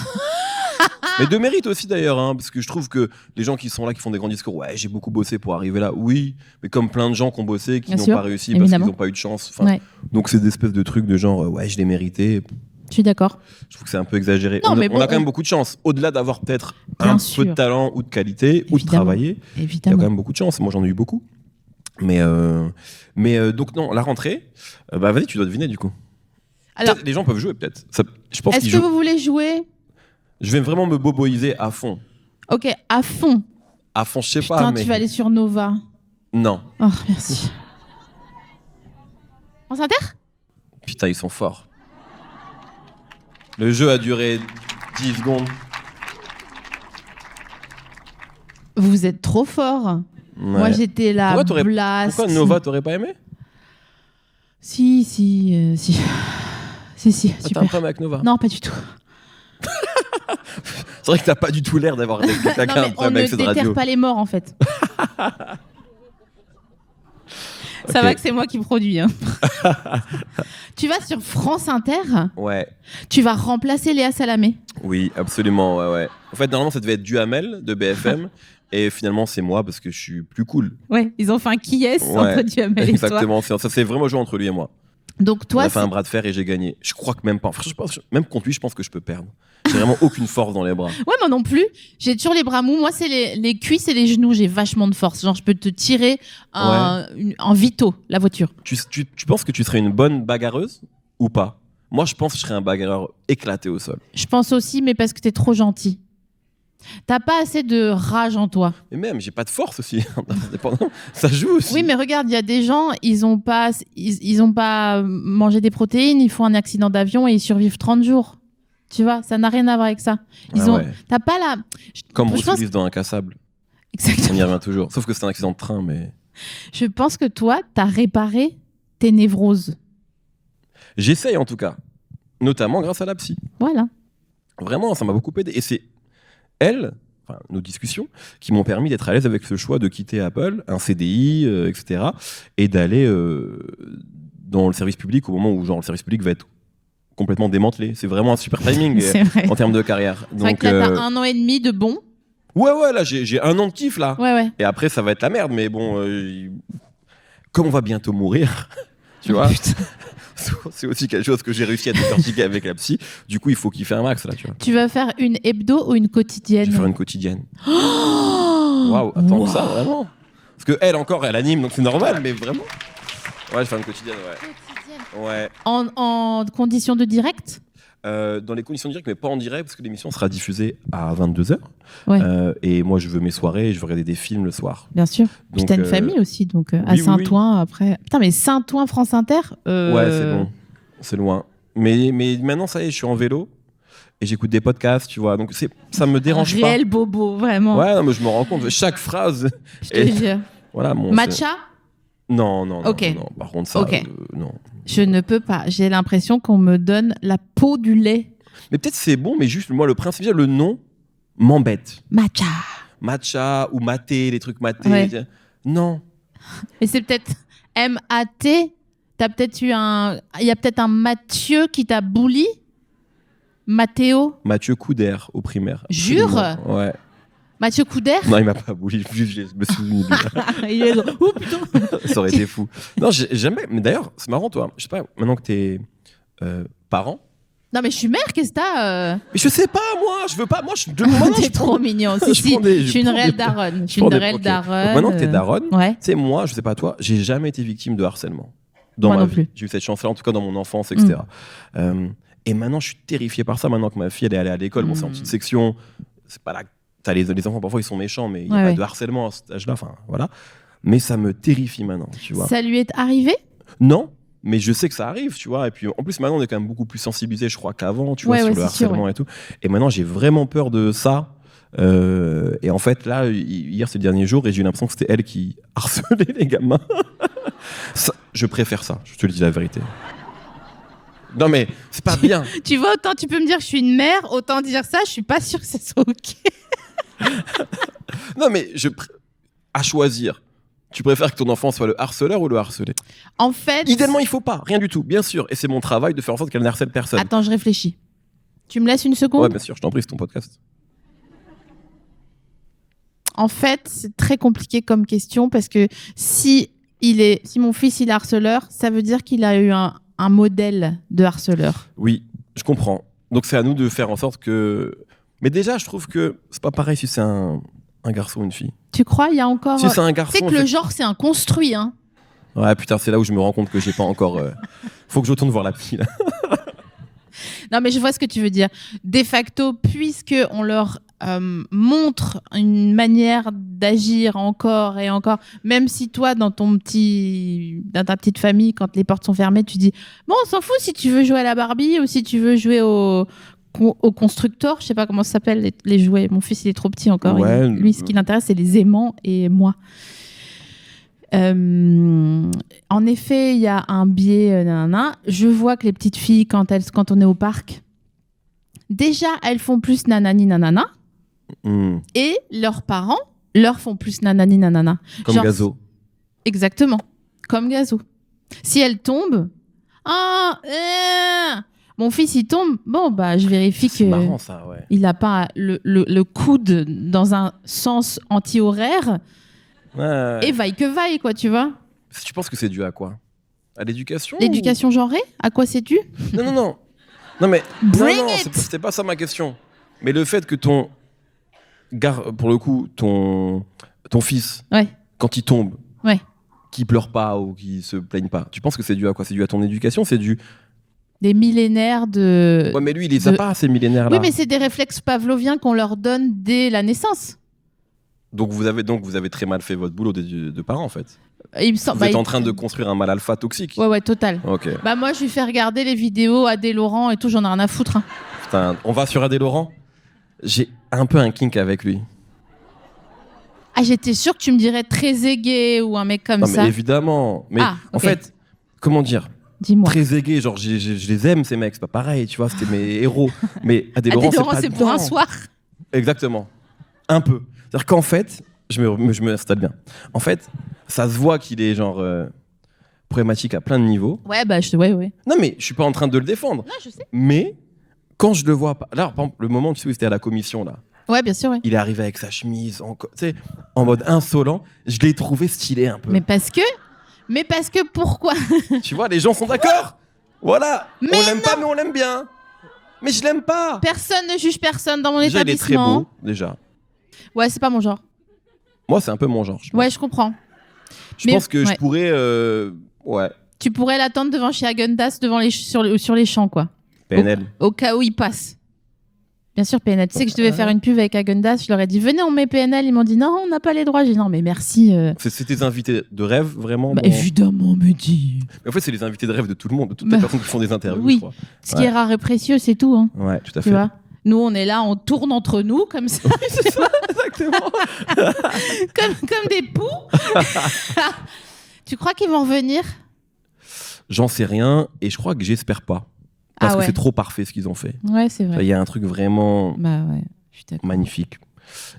Mais de mérite aussi d'ailleurs, hein, parce que je trouve que les gens qui sont là, qui font des grands discours, ouais, j'ai beaucoup bossé pour arriver là, oui, mais comme plein de gens qui ont bossé, qui n'ont pas réussi parce qu'ils n'ont pas eu de chance. Ouais. Donc c'est des espèces de trucs de genre, ouais, je l'ai mérité. Je suis d'accord. Je trouve que c'est un peu exagéré. Non, on a quand même beaucoup de chance. Au-delà d'avoir peut-être peu de talent ou de qualité, ou de travailler, il y a quand même beaucoup de chance. Moi, j'en ai eu beaucoup. Mais donc non, la rentrée, bah vas-y, tu dois deviner du coup. Alors, les gens peuvent jouer peut-être. Est-ce que vous voulez jouer? Je vais vraiment me boboiser à fond. Ok, à fond. À fond, je sais pas. Putain, tu vas aller sur Nova. Non. Oh, merci. France Inter? Putain, ils sont forts. Le jeu a duré 10 secondes. Vous êtes trop fort. Ouais. Moi, j'étais là. Pourquoi Nova, t'aurais pas aimé? Si. Si, super. T'as un problème avec Nova? Non, pas du tout. C'est vrai que t'as pas du tout l'air d'avoir un problème avec cette radio. On ne déterre pas les morts, en fait. Ça va que c'est moi qui produis. Hein. Tu vas sur France Inter. Ouais. Tu vas remplacer Léa Salamé. Oui, absolument, ouais. En fait, normalement, ça devait être Duhamel de BFM. Et finalement, c'est moi parce que je suis plus cool. Ouais, ils ont fait un qui-est entre Duhamel et toi. Exactement, ça s'est vraiment joué entre lui et moi. Donc toi, on a fait un bras de fer et j'ai gagné. Je crois que même pas. Même contre lui, je pense que je peux perdre. J'ai vraiment aucune force dans les bras. Ouais, moi non plus. J'ai toujours les bras mous. Moi, c'est les cuisses et les genoux. J'ai vachement de force. Genre, je peux te tirer en vito, la voiture. Tu penses que tu serais une bonne bagarreuse ou pas? Moi, je pense que je serais un bagarreur éclaté au sol. Je pense aussi, mais parce que t'es trop gentil. T'as pas assez de rage en toi. Mais même, j'ai pas de force aussi. Ça joue aussi. Oui, mais regarde, il y a des gens, ils ont pas mangé des protéines, ils font un accident d'avion et ils survivent 30 jours. Tu vois, ça n'a rien à voir avec ça. T'as pas la... Comme Bruce Willis dans Incassable. Exactement. On y revient toujours. Sauf que c'est un accident de train, mais... Je pense que toi, t'as réparé tes névroses. J'essaye en tout cas, notamment grâce à la psy. Voilà. Vraiment, ça m'a beaucoup aidé. Et c'est nos discussions, qui m'ont permis d'être à l'aise avec ce choix de quitter Apple, un CDI, etc. Et d'aller dans le service public au moment où le service public va être complètement démantelé. C'est vraiment un super timing en termes de carrière. C'est vrai que là, t'as 1 an et demi de bon. Ouais, là, j'ai 1 an de kiff, là. Ouais. Et après, ça va être la merde, mais bon, comme on va bientôt mourir, tu vois, c'est aussi quelque chose que j'ai réussi à décortiquer avec la psy. Du coup, il faut kiffer un max, là, tu vois. Tu vas faire une hebdo ou une quotidienne? Je vais faire une quotidienne. Waouh, attends que ça, vraiment. Parce que elle anime, donc c'est normal, mais vraiment. Ouais, je vais faire une quotidienne, ouais. En conditions de direct? Dans les conditions directes, mais pas en direct, parce que l'émission sera diffusée à 22h. Ouais. Et moi, je veux mes soirées, je veux regarder des films le soir. Bien sûr. Puis t'as une famille aussi, donc à Saint-Ouen, après. Putain, mais Saint-Ouen, France Inter Ouais, c'est bon. C'est loin. Mais maintenant, ça y est, je suis en vélo et j'écoute des podcasts, tu vois. Donc ça me dérange pas. Réel bobo, vraiment. Ouais, non, mais je me rends compte. Chaque phrase. Je te jure. Voilà, Matcha? Non. Ok. Non. Par contre, ça, non. Je ne peux pas. J'ai l'impression qu'on me donne la peau du lait. Mais peut-être c'est bon, mais juste, moi, le principe, le nom m'embête. Matcha ou maté, les trucs matés. Ouais. Non. Mais c'est peut-être M-A-T. T'as peut-être eu il y a peut-être un Mathieu qui t'a bouli. Mathéo. Mathieu Couder au primaire. Jure? Ouais. Mathieu Couder? Non, il m'a pas bouli, je me suis souvenu. Il est genre, oh putain. Ça aurait été fou. Non, j'ai jamais. Mais d'ailleurs, c'est marrant, toi. Je sais pas, maintenant que t'es parent. Non, mais je suis mère, qu'est-ce que t'as Mais je sais pas, moi, je veux pas. Moi, T'es trop mignon. Si, je suis une réelle daronne. Je suis une réelle daronne. Maintenant que t'es daronne, ouais. tu sais, moi, je sais pas toi, j'ai jamais été victime de harcèlement. Dans moi ma non vie. Plus. J'ai eu cette chance-là, en tout cas dans mon enfance, etc. Et maintenant, je suis terrifié par ça. Maintenant que ma fille, elle est allée à l'école, bon, c'est en petite section. C'est pas là. T'as les enfants, parfois, ils sont méchants, mais il n'y a pas de harcèlement à cet âge-là. Enfin, voilà. Mais ça me terrifie maintenant, tu vois. Ça lui est arrivé? Non, mais je sais que ça arrive, tu vois. Et puis, en plus, maintenant, on est quand même beaucoup plus sensibilisé, je crois, qu'avant, tu vois, sur le harcèlement et tout. Et maintenant, j'ai vraiment peur de ça. Et en fait, là, hier, ces derniers jours, et j'ai eu l'impression que c'était elle qui harcelait les gamins. Ça, je préfère ça, je te le dis la vérité. Non, mais c'est pas bien. Tu vois, autant tu peux me dire que je suis une mère, autant dire ça, je suis pas sûre que ça soit OK. Non, mais à choisir, tu préfères que ton enfant soit le harceleur ou le harcelé? En fait... Idéalement, il faut pas, rien du tout, bien sûr. Et c'est mon travail de faire en sorte qu'elle n'harcèle personne. Attends, je réfléchis. Tu me laisses une seconde? Ouais, bien sûr, je t'en prie, c'est ton podcast. En fait, c'est très compliqué comme question parce que si mon fils il est harceleur, ça veut dire qu'il a eu un modèle de harceleur. Oui, je comprends. Donc c'est à nous de faire en sorte que... Mais déjà, je trouve que c'est pas pareil si c'est un garçon ou une fille. Tu crois, il y a encore... Si c'est un garçon... Tu sais que le genre, c'est un construit, hein. Ouais, putain, c'est là où je me rends compte que j'ai pas encore... Faut que je retourne voir la psy, là. Non, mais je vois ce que tu veux dire. De facto, puisqu'on leur montre une manière d'agir encore et encore, même si toi, dans ta petite famille, quand les portes sont fermées, tu dis bon, on s'en fout si tu veux jouer à la Barbie ou si tu veux jouer au constructeur, je sais pas comment ça s'appelle les jouets. Mon fils, il est trop petit encore. Ouais, lui, ce qui l'intéresse, c'est les aimants et moi. En effet, il y a un biais. Je vois que les petites filles, quand on est au parc, déjà, elles font plus nanani nanana. Et leurs parents leur font plus nanani nanana. Comme genre, Gazo. Exactement. Comme Gazo. Si elle tombe, mon fils il tombe, bon bah je vérifie que marrant, ça, ouais. Il n'a pas le coude dans un sens anti-horaire. Ouais. Et vaille que vaille, quoi, tu vois. Tu penses que c'est dû à quoi? À l'éducation? L'éducation genrée? À quoi c'est dû? Non. Non, mais Bring non, it. c'était pas ça ma question. Mais le fait que pour le coup, ton fils, ouais. Quand il tombe, ouais. Qu'il pleure pas ou qu'il se plaigne pas, tu penses que c'est dû à quoi? C'est dû à ton éducation? C'est dû... Des millénaires de... Ouais, mais lui, il les a pas, ces millénaires-là. Oui, mais c'est des réflexes pavloviens qu'on leur donne dès la naissance. Donc vous avez très mal fait votre boulot de parents, en fait. Il me semble, vous êtes en train de construire un mal alpha toxique. Ouais, total. Ok. Bah moi, je lui fais regarder les vidéos Adé Laurent et tout, j'en ai rien à foutre. Hein. Putain, on va sur Adé Laurent. J'ai un peu un kink avec lui. Ah, j'étais sûre que tu me dirais très aigué ou un mec comme ça. Non, mais évidemment. Mais en fait, comment dire? Dis-moi. très aigués, genre je les aime ces mecs, c'est pas pareil, tu vois, c'était mes héros. Mais Adé Laurent, c'est pour un soir. Exactement. Un peu. C'est-à-dire qu'en fait, je me installe bien. En fait, ça se voit qu'il est genre problématique à plein de niveaux. Ouais, ouais. Non, mais je suis pas en train de le défendre. Non, je sais. Mais quand je le vois, là, par exemple, le moment tu sais, où c'était à la commission là, Ouais, bien sûr, ouais. il est arrivé avec sa chemise, tu sais, en mode insolent. Je l'ai trouvé stylé un peu. Mais parce que pourquoi? Tu vois, les gens sont d'accord. Voilà. Mais on l'aime pas, mais on l'aime bien. Mais je l'aime pas. Personne ne juge personne dans mon Déjà, il est très établissement. beau, déjà. Ouais, c'est pas mon genre. Moi, c'est un peu mon genre. Je pense. Ouais, je comprends. Je Mais- pense que ouais. je pourrais. Ouais. Tu pourrais l'attendre devant chez Häagen-Dazs sur les champs, quoi. PNL. Au cas où il passe. Bien sûr, PNL. Tu sais que je devais faire une pub avec Häagen-Dazs. Je leur ai dit, venez, on met PNL. Ils m'ont dit, non, on n'a pas les droits. J'ai dit, non, mais merci. C'est tes invités de rêve, vraiment. Bah, dans- évidemment, me dit. Mais en fait, c'est les invités de rêve de tout le monde, de toutes les Bah, personnes qui font des interviews, oui. je crois. Ce qui est rare et précieux, c'est tout. Hein, Ouais, tout à tu fait. vois. Nous, on est là, on tourne entre nous, comme ça. Exactement. comme des poux. Tu crois qu'ils vont revenir? J'en sais rien et je crois que j'espère pas. Parce Ah que ouais. c'est trop parfait ce qu'ils ont fait. Ouais, c'est Il vrai. y a un truc vraiment Bah ouais, je suis d'accord. magnifique.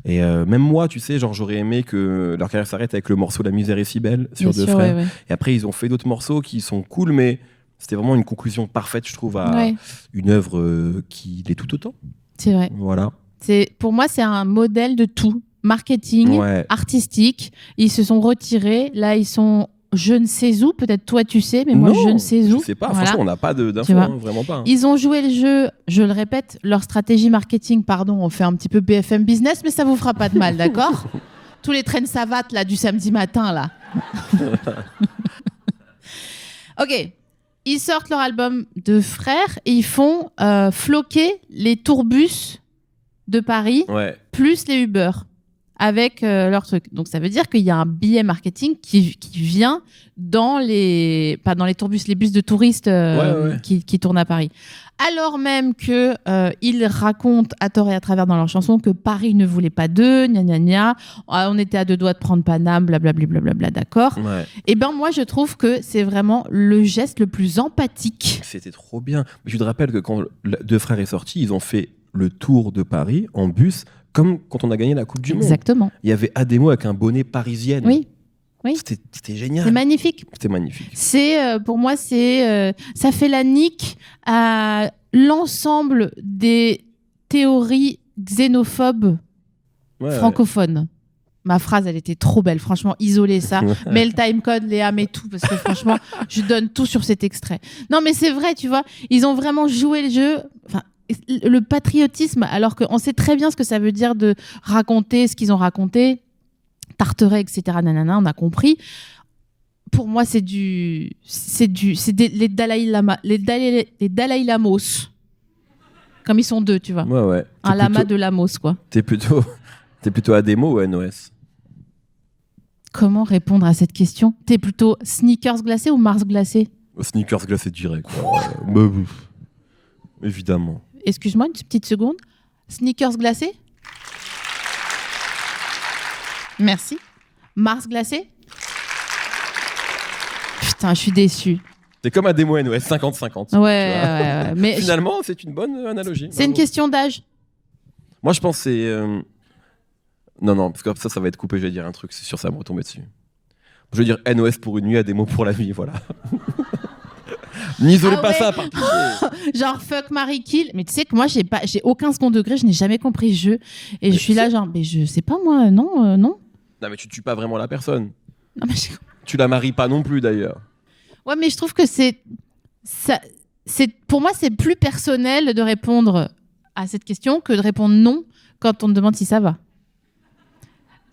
Et même moi, tu sais, genre j'aurais aimé que leur carrière s'arrête avec le morceau La misère est si belle sur Bien Deux sûr, frères. ouais, ouais. Et après, ils ont fait d'autres morceaux qui sont cool, mais c'était vraiment une conclusion parfaite, je trouve, à Ouais, une œuvre qui l'est tout autant. c'est vrai. Voilà. Pour moi, c'est un modèle de tout. Marketing, Ouais. artistique. Ils se sont retirés. Là, ils sont je ne sais où. Peut-être toi, tu sais, mais moi, Non, je ne sais où. Je sais pas. Voilà. Franchement, on n'a pas Tu d'infos, vois. hein, vraiment pas. hein. Ils ont joué le jeu, je le répète, leur stratégie marketing, pardon, on fait un petit peu BFM Business, mais ça vous fera pas de mal, d'accord? Tous les traînes savates là du samedi matin là. Ok, ils sortent leur album de frères et ils font floquer les tourbus de Paris Ouais. plus les Uber avec leur truc. Donc ça veut dire qu'il y a un billet marketing qui vient dans pas dans les tourbus, les bus de touristes Ouais. qui tournent à Paris. Alors même que ils racontent à tort et à travers dans leur chanson que Paris ne voulait pas d'eux, gna gna gna, on était à deux doigts de prendre Paname, blablabla, d'accord. Ouais. Et ben moi je trouve que c'est vraiment le geste le plus empathique. C'était trop bien. Mais je te rappelle que quand Deux frères est sorti, ils ont fait le tour de Paris en bus, comme quand on a gagné la Coupe du Monde. Exactement. Il y avait Ademo avec un bonnet parisienne. Oui. Oui. C'était C'est génial. magnifique. C'était magnifique. C'est pour moi ça fait la nique à l'ensemble des théories xénophobes Ouais, francophones. Ma phrase, elle était trop belle. Franchement, isolez ça. Mets le timecode, Léa, mets tout. Parce que franchement, je donne tout sur cet extrait. Non, mais c'est vrai, tu vois. Ils ont vraiment joué le jeu. Enfin, le patriotisme, alors qu'on sait très bien ce que ça veut dire de raconter ce qu'ils ont raconté. Tarteret, etc. Nanana, on a compris. Pour moi, c'est les Dalai Lama, les Dalai Lamos. Comme ils sont deux, tu vois. Ouais, ouais. Un lama de Lamos, quoi. T'es plutôt Ademo ou NOS? Comment répondre à cette question? T'es plutôt sneakers glacés ou Mars glacé? Sneakers glacés direct. Bah, évidemment. Excuse-moi une petite seconde. Sneakers glacés? Merci. Mars glacé? Putain, je suis déçue. C'est comme Ademo NOS, 50-50. Ouais. Mais Finalement, c'est une bonne analogie. c'est une Bravo. question d'âge. Moi, je pense que c'est. Non, parce que ça va être coupé. Je vais dire un truc, c'est sûr, ça va me retomber dessus. Je vais dire NOS pour une nuit, Ademo pour la vie, voilà. N'isolez Ah pas ouais. ça, par pitié. Genre fuck, Marie kill. Mais tu sais que moi, j'ai aucun second degré. Je n'ai jamais compris ce jeu. Et je suis là, genre, mais je sais pas moi, non. Non, mais tu tues pas vraiment la personne. Non, mais Tu la maries pas non plus, d'ailleurs. ouais, mais je trouve que pour moi, c'est plus personnel de répondre à cette question que de répondre non quand on te demande si ça va.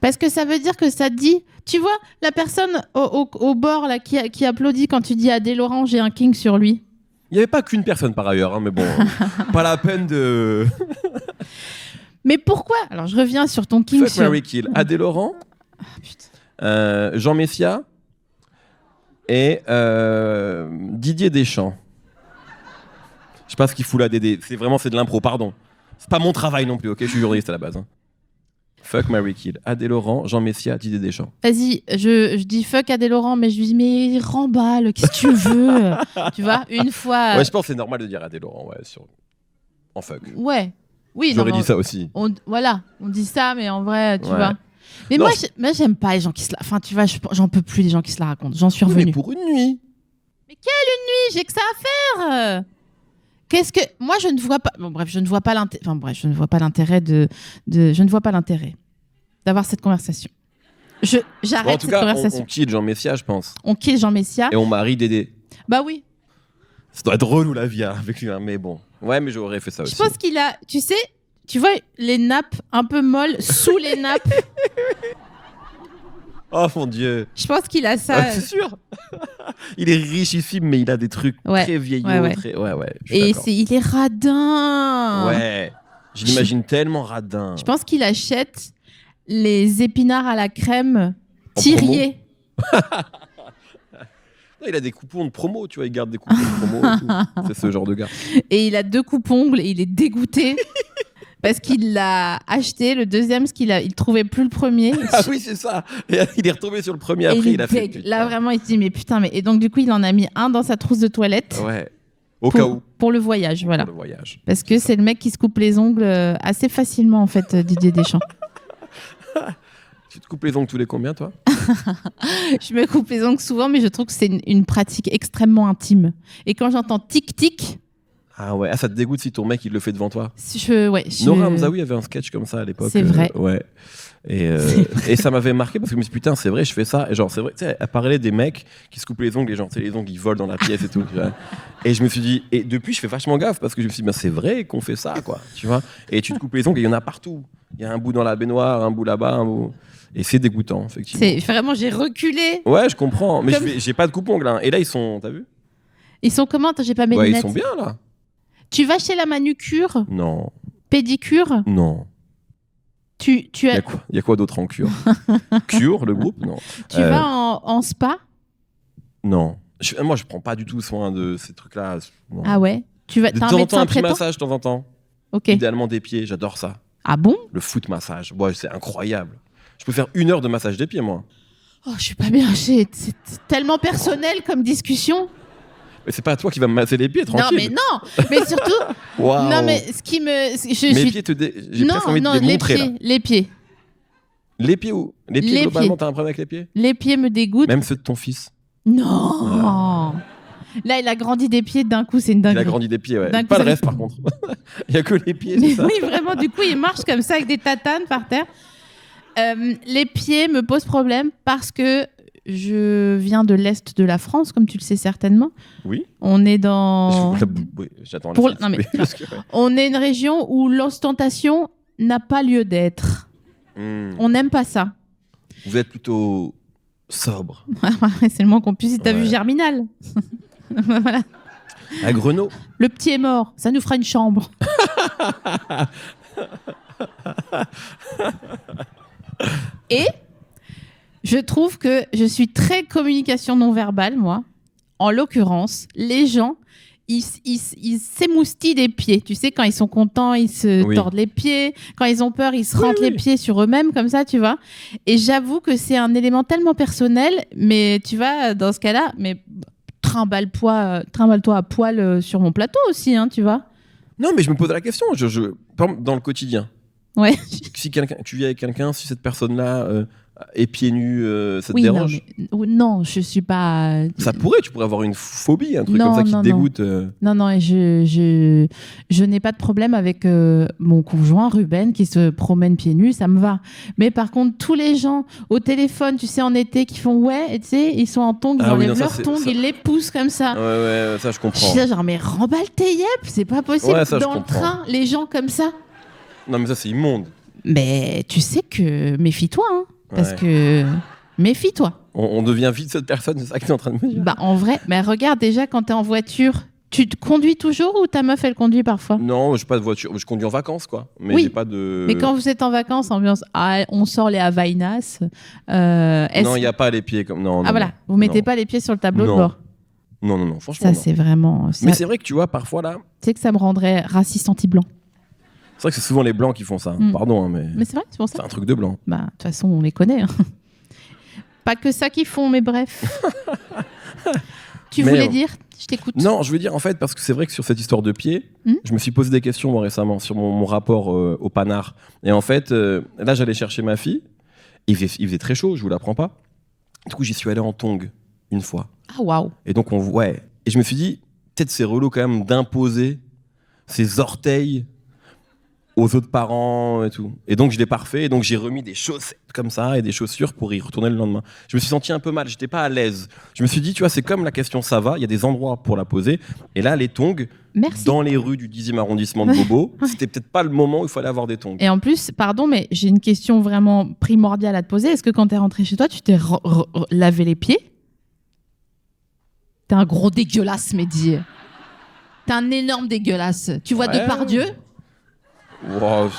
Parce que ça veut dire que ça dit... Tu vois, la personne au bord là, qui applaudit quand tu dis à Adé Laurent, j'ai un king sur lui. Il n'y avait pas qu'une personne par ailleurs, hein, mais bon, pas la peine de. Mais pourquoi? Alors, je reviens sur ton king Fuck, sur... Mary Kill. Adé Laurent, Jean Messia et Didier Deschamps. Je sais pas ce qu'il fout là, Dédé. C'est de l'impro, pardon. C'est pas mon travail non plus, ok? Je suis juriste à la base. Hein. Fuck, marry, kill. Adé Laurent, Jean Messia, Didier Deschamps. Vas-y, je dis fuck Adé Laurent, mais je lui dis mais remballe, qu'est-ce que tu veux? Tu vois, une fois. Ouais, je pense que c'est normal de dire Adé Laurent, ouais, en fuck. Ouais. Oui, J'aurais non, dit ça aussi. Voilà, on dit ça, mais en vrai, tu Ouais. vois. Mais Non, moi, j'aime pas les gens qui se la... Enfin, tu vois, j'en peux plus des gens qui se la racontent. J'en suis Oui, revenue. mais pour une nuit. Oui, j'ai que ça à faire. Qu'est-ce que... Moi, je ne vois pas... Bon, bref, je ne vois pas l'intérêt... Enfin, bref, je ne vois pas l'intérêt Je ne vois pas l'intérêt d'avoir cette conversation. J'arrête Bon, en tout cette cas, conversation. on quitte Jean Messia, je pense. On quitte Jean Messia. Et on marie Dédé. Bah oui. Ça doit être relou la vie hein, avec lui, hein, mais bon. Ouais, mais j'aurais fait ça aussi. Je pense qu'il a... Tu sais, tu vois les nappes un peu molles sous les nappes. Oh mon Dieu. Je pense qu'il a ça. Ah, c'est sûr. Il est richissime, mais il a des trucs très vieillots. Ouais. Je suis Et d'accord. il est radin. Ouais. Je l'imagine tellement radin. Je pense qu'il achète les épinards à la crème En Thirier. Non, il a des coupons de promo, tu vois, il garde des coupons de promo et tout. C'est ce genre de gars. Et il a 2 coupes-ongles et il est dégoûté parce qu'il l'a acheté. Le deuxième, parce il trouvait plus le premier. Ah oui, c'est ça. Et il est retombé sur le premier Et après, il est a fait. deg. Là, vraiment, il se dit, mais putain, mais... Et donc, du coup, il en a mis un dans sa trousse de toilette. Ouais. Au cas où. Pour le voyage, voilà. Pour le voyage. Parce que c'est le mec qui se coupe les ongles assez facilement, en fait, Didier Deschamps. Tu te coupes les ongles tous les combien, toi? Je me coupe les ongles souvent, mais je trouve que c'est une pratique extrêmement intime. Et quand j'entends tic-tic... Ah ouais, ça te dégoûte si ton mec il le fait devant toi? Nora Hamzaoui avait un sketch comme ça à l'époque. C'est vrai. Ouais. Et ça m'avait marqué parce que je me suis dit, putain, c'est vrai, je fais ça. Et genre, c'est vrai, tu sais, elle parlait des mecs qui se coupent les ongles et genre, tu sais, les ongles ils volent dans la pièce et tout. Tu vois. Et je me suis dit, et depuis, je fais vachement gaffe parce que je me suis dit, ben, c'est vrai qu'on fait ça, quoi. Tu vois. Et tu te coupes les ongles et il y en a partout. Il y a un bout dans la baignoire, un bout là-bas, un bout. Et c'est dégoûtant, effectivement. C'est vraiment, j'ai reculé. Ouais, je comprends. Mais Comme... j'ai pas de coupe-ongles. Hein. Et là, ils sont, t'as vu? Ils sont comment? Attends, j'ai pas mes ouais, lunettes. Ils sont bien, là. Tu vas chez la manucure? Non. Pédicure? Non. Tu as... Il y a quoi d'autre en cure? Cure, le groupe? Non. Tu vas en spa? Non. Moi, je prends pas du tout soin de ces trucs-là. Non. Ah ouais? Tu vas... De temps en temps, un petit massage de temps en temps. Ok. Idéalement des pieds, j'adore ça. Ah bon? Le foot massage, ouais, c'est incroyable. Je peux faire 1 heure de massage des pieds, moi. Oh, je suis pas bien. C'est tellement personnel comme discussion. Mais c'est pas à toi qui va me masser les pieds, tranquille. Non, mais surtout... Wow. Non, mais ce qui me... Mes pieds j'ai presque envie de les montrer, là. Les pieds. Les pieds où? Les pieds, globalement, t'as un problème avec les pieds? Les pieds me dégoûtent. Même ceux de ton fils? Non. Là, il a grandi des pieds d'un coup, c'est une dinguerie. Il a grandi des pieds, ouais. D'un coup, Pas ça le reste, par contre. Il y a que les pieds, c'est ça? Oui, vraiment, du coup, il marche comme ça avec des tatanes par terre. Les pieds me posent problème parce que je viens de l'Est de la France, comme tu le sais certainement. Oui. On est dans... Oui, j'attends la suite. Non, mais, Oui, parce que, ouais. On est une région où l'ostentation n'a pas lieu d'être. On n'aime pas ça. Vous êtes plutôt sobre. C'est le moins qu'on puisse. Si t'as vu Germinal. Voilà. À Grenaux. Le petit est mort. Ça nous fera une chambre. Et je trouve que je suis très communication non verbale, moi. En l'occurrence, les gens, ils s'émoustillent des pieds. Tu sais, quand ils sont contents, ils se tordent les pieds. Quand ils ont peur, ils se rentrent les pieds sur eux-mêmes, comme ça, tu vois. Et j'avoue que c'est un élément tellement personnel, mais tu vois, dans ce cas-là, mais trimballe-toi à poil sur mon plateau aussi, hein, tu vois. Non, mais je me pose la question. Par exemple, dans le quotidien. Ouais. Si tu vis avec quelqu'un, si cette personne-là est pieds nus, ça te dérange? Non, je suis pas. Ça pourrait, tu pourrais avoir une phobie, un truc comme ça qui te dégoûte. Non, et je n'ai pas de problème avec mon conjoint Ruben qui se promène pieds nus, ça me va. Mais par contre, tous les gens au téléphone, tu sais, en été, qui font et tu sais, ils sont en tongs, ils enlèvent leurs tongs, ils les poussent comme ça. Ouais, ça je comprends. Je suis là, genre, mais remballe tes yep, c'est pas possible. Ouais, ça, dans le train, les gens comme ça. Non, mais ça c'est immonde. Mais tu sais que méfie-toi, hein. Parce que méfie-toi. On devient vite cette personne, c'est ça que tu es en train de me dire? Bah en vrai, mais regarde déjà quand tu es en voiture, tu te conduis toujours ou ta meuf elle conduit parfois? Non, je n'ai pas de voiture, je conduis en vacances quoi. Mais j'ai pas de. Mais quand vous êtes en vacances, ambiance, on sort les Havaianas. Non, il n'y a pas les pieds comme. Non, voilà, vous mettez pas les pieds sur le tableau de bord. Non, franchement. Ça c'est vraiment. Mais c'est vrai que tu vois, parfois là. Tu sais que ça me rendrait raciste anti-blanc. C'est vrai que c'est souvent les blancs qui font ça. Pardon, hein, mais Mais c'est vrai, c'est pour ça. c'est un truc de blanc. Bah, de toute façon, on les connaît. Hein. Pas que ça qu'ils font, mais bref. Tu Mais voulais dire? Je t'écoute. Non, je veux dire en fait parce que c'est vrai que sur cette histoire de pied, je me suis posé des questions moi, récemment sur mon rapport au panard. Et en fait, là j'allais chercher ma fille. Il faisait très chaud, je vous l'apprends pas. Du coup, j'y suis allé en tongs une fois. Ah, waouh. Et donc Et je me suis dit peut-être c'est relou quand même d'imposer ses orteils aux autres parents et tout. Et donc je l'ai pas refait, et donc j'ai remis des chaussettes comme ça et des chaussures pour y retourner le lendemain. Je me suis senti un peu mal, j'étais pas à l'aise. Je me suis dit, tu vois, c'est comme la question ça va, il y a des endroits pour la poser. Et là, les tongs, Merci. dans les rues du 10e arrondissement de Bobo, c'était peut-être pas le moment où il fallait avoir des tongs. Et en plus, pardon, mais j'ai une question vraiment primordiale à te poser. Est-ce que quand t'es rentré chez toi, tu t'es lavé les pieds? T'es un gros dégueulasse, Mehdi. T'es un énorme dégueulasse. Tu vois Depardieu? Wow.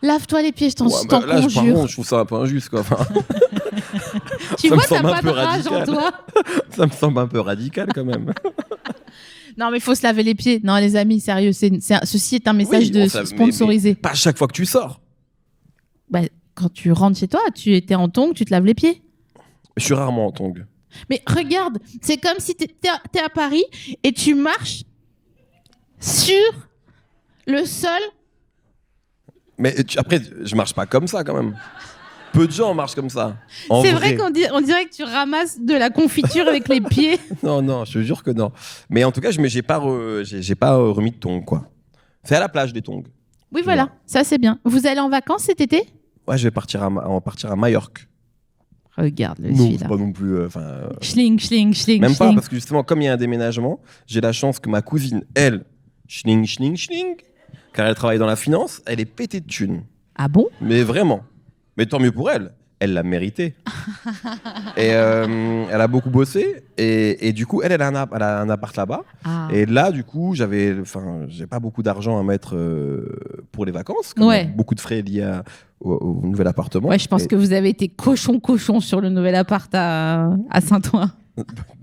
Lave-toi les pieds, je t'en Là, par conjure. contre, je trouve ça un peu injuste, quoi. Enfin, Tu ça vois, me t'as semble un pas de peu rage en radical. toi. ça me semble un peu radical quand même. Non, mais il faut se laver les pieds. Non, les amis, sérieux, ceci est un message Oui, bon, ça- sponsorisé. mais pas à chaque fois que tu sors. Bah, quand tu rentres chez toi, tu étais en tongs, tu te laves les pieds. Je suis rarement en tongs. Mais regarde, c'est comme si t'es à Paris et tu marches sur le sol. Mais après, je marche pas comme ça quand même. Peu de gens marchent comme ça. En C'est vrai qu'on dirait que tu ramasses de la confiture avec les pieds. Non, je te jure que non. Mais en tout cas, j'ai pas remis de tongs, quoi. C'est à la plage des tongs. Oui, voilà, ça c'est bien. Vous allez en vacances cet été? Ouais, je vais partir à Majorque. Regarde le Non, celui-là. c'est pas non plus. Schling, schling, schling, Même pas, schling. parce que justement, comme il y a un déménagement, j'ai la chance que ma cousine, elle, schling, schling, schling, car elle travaille dans la finance, elle est pétée de thunes. Ah bon? Mais vraiment. Mais tant mieux pour elle. Elle l'a mérité. Et elle a beaucoup bossé. Et du coup, elle a un appart là-bas. Ah. Et là, du coup, j'ai pas beaucoup d'argent à mettre pour les vacances. Comme Ouais. beaucoup de frais liés au nouvel appartement. Ouais, je pense que vous avez été cochon sur le nouvel appart à Saint-Ouen.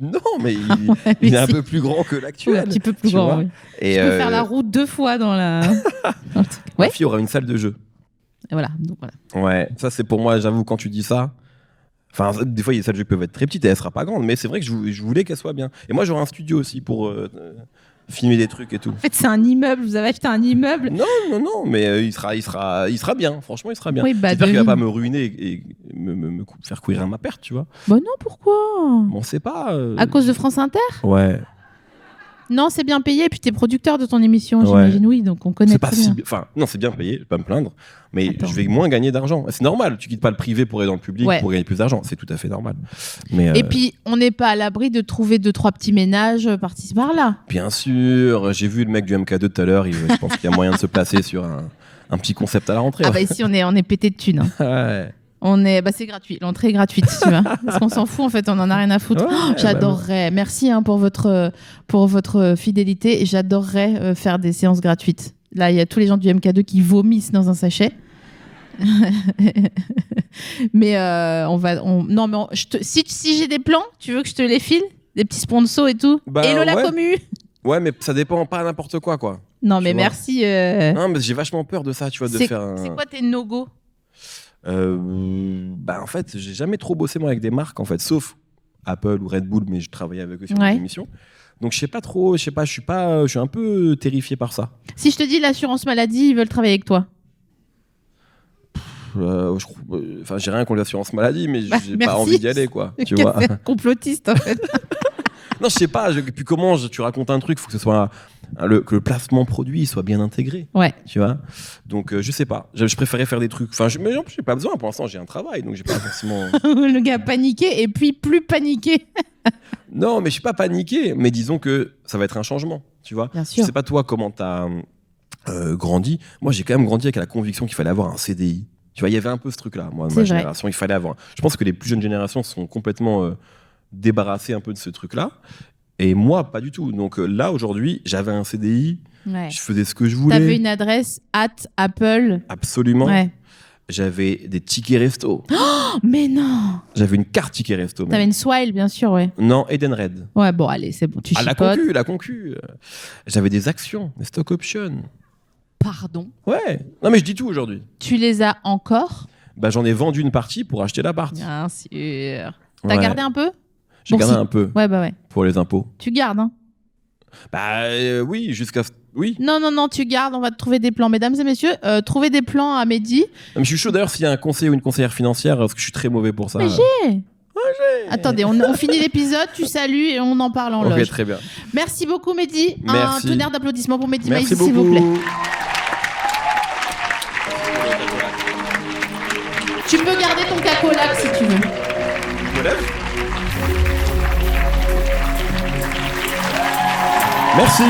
Non, mais Ouais, il est mais un si. peu plus grand que l'actuel. Ouais, un petit peu plus tu grand. vois. Oui. Et Tu peux faire la route 2 fois dans la. dans le truc. ma Ouais. fille aura une salle de jeu. Et voilà. Donc voilà. Ouais, ça c'est pour moi, j'avoue, quand tu dis ça. Enfin, des fois, les salles de jeu peuvent être très petites et elle sera pas grande, mais c'est vrai que je voulais qu'elle soit bien. Et moi, j'aurai un studio aussi pour filmer des trucs et tout. En fait, c'est un immeuble. Vous avez acheté un immeuble. Non, mais il sera bien. Franchement, il sera bien. Oui, bah, J'espère qu'il va devine. pas me ruiner et me faire courir à ma perte, tu vois. Bah non, pourquoi? On sait pas. À cause de France Inter? Ouais. Non, c'est bien payé. Et puis t'es producteur de ton émission, Ouais. j'imagine. Oui, donc on connaît C'est pas très si bien. bien. Enfin, non, c'est bien payé, je vais pas me plaindre. Mais Attends. je vais moins gagner d'argent. C'est normal, tu quittes pas le privé pour aller dans le public Ouais. pour gagner plus d'argent. C'est tout à fait normal. Mais Et puis, on n'est pas à l'abri de trouver 2-3 petits ménages par-ci par-là. bien sûr, j'ai vu le mec du MK2 tout à l'heure. Je pense qu'il y a moyen de se placer sur un petit concept à la rentrée. Ah bah ici, on est pété de thunes. Hein. Ouais. C'est gratuit. L'entrée est gratuite, tu vois. Parce qu'on s'en fout, en fait, on en a rien à foutre. Ouais, Oh, j'adorerais. Merci pour votre fidélité. Et j'adorerais faire des séances gratuites. Là, il y a tous les gens du MK2 qui vomissent dans un sachet. Mais si j'ai des plans, tu veux que je te les file? Des petits sponsors et tout? Bah, Hello la ouais. commu. Ouais, mais ça dépend pas n'importe quoi. Non, mais Tu vois. merci. Non, mais j'ai vachement peur de ça, tu vois, de C'est faire un. c'est quoi tes no-go? Bah en fait, j'ai jamais trop bossé moi avec des marques en fait, sauf Apple ou Red Bull, mais je travaillais avec eux sur Ouais. des émissions. Donc je sais pas trop, je suis un peu terrifié par ça. Si je te dis l'assurance maladie, ils veulent travailler avec toi. Enfin, j'ai rien contre l'assurance maladie, mais Bah, j'ai pas merci. envie d'y aller quoi. Tu Quel vois. complotiste, en fait. Non, je sais pas. Puis comment tu racontes un truc, faut que ce soit que le placement produit soit bien intégré. Ouais. Tu vois. Donc je sais pas. Je préférais faire des trucs. Enfin, mais j'ai pas besoin. Pour l'instant, j'ai un travail, donc j'ai pas forcément. Le gars paniqué et puis plus paniqué. Non, mais je suis pas paniqué. Mais disons que ça va être un changement. Tu vois. Bien sûr. Je sais pas toi comment t'as grandi. Moi, j'ai quand même grandi avec la conviction qu'il fallait avoir un CDI. Tu vois, il y avait un peu ce truc-là. Moi, de C'est ma vrai. génération, il fallait avoir. Je pense que les plus jeunes générations sont complètement débarrassées un peu de ce truc-là. Et moi, pas du tout. Donc là, aujourd'hui, j'avais un CDI. Ouais. Je faisais ce que je voulais. T'avais une adresse @Apple. Absolument. Ouais. J'avais des tickets resto. Oh, mais non. J'avais une carte ticket resto. même. T'avais une Swile, bien sûr, ouais. Non, Edenred. Ouais, bon, allez, c'est bon, tu Ah, chipotes. la concu. J'avais des actions, des stock options. Pardon. Ouais. Non, mais je dis tout aujourd'hui. Tu les as encore? Bah, j'en ai vendu une partie pour acheter l'appart. Bien sûr. T'as Ouais. gardé un peu? J'ai Bon, gardé si. un peu Ouais, bah ouais. pour les impôts. Tu gardes, hein? Bah oui, jusqu'à... Oui. Non, tu gardes, on va te trouver des plans. Mesdames et messieurs, trouvez des plans à Mehdi. Non, mais je suis chaud d'ailleurs s'il y a un conseiller ou une conseillère financière, parce que je suis très mauvais pour ça. Mais j'ai. Attendez, on finit l'épisode, tu salues et on en parle en Ok, loge. très bien. Merci beaucoup, Mehdi. Merci. Un tonnerre d'applaudissements pour Mehdi Merci Maizi, beaucoup. s'il vous plaît. Tu peux garder ton cacolac si tu veux. Je me lève. Merci.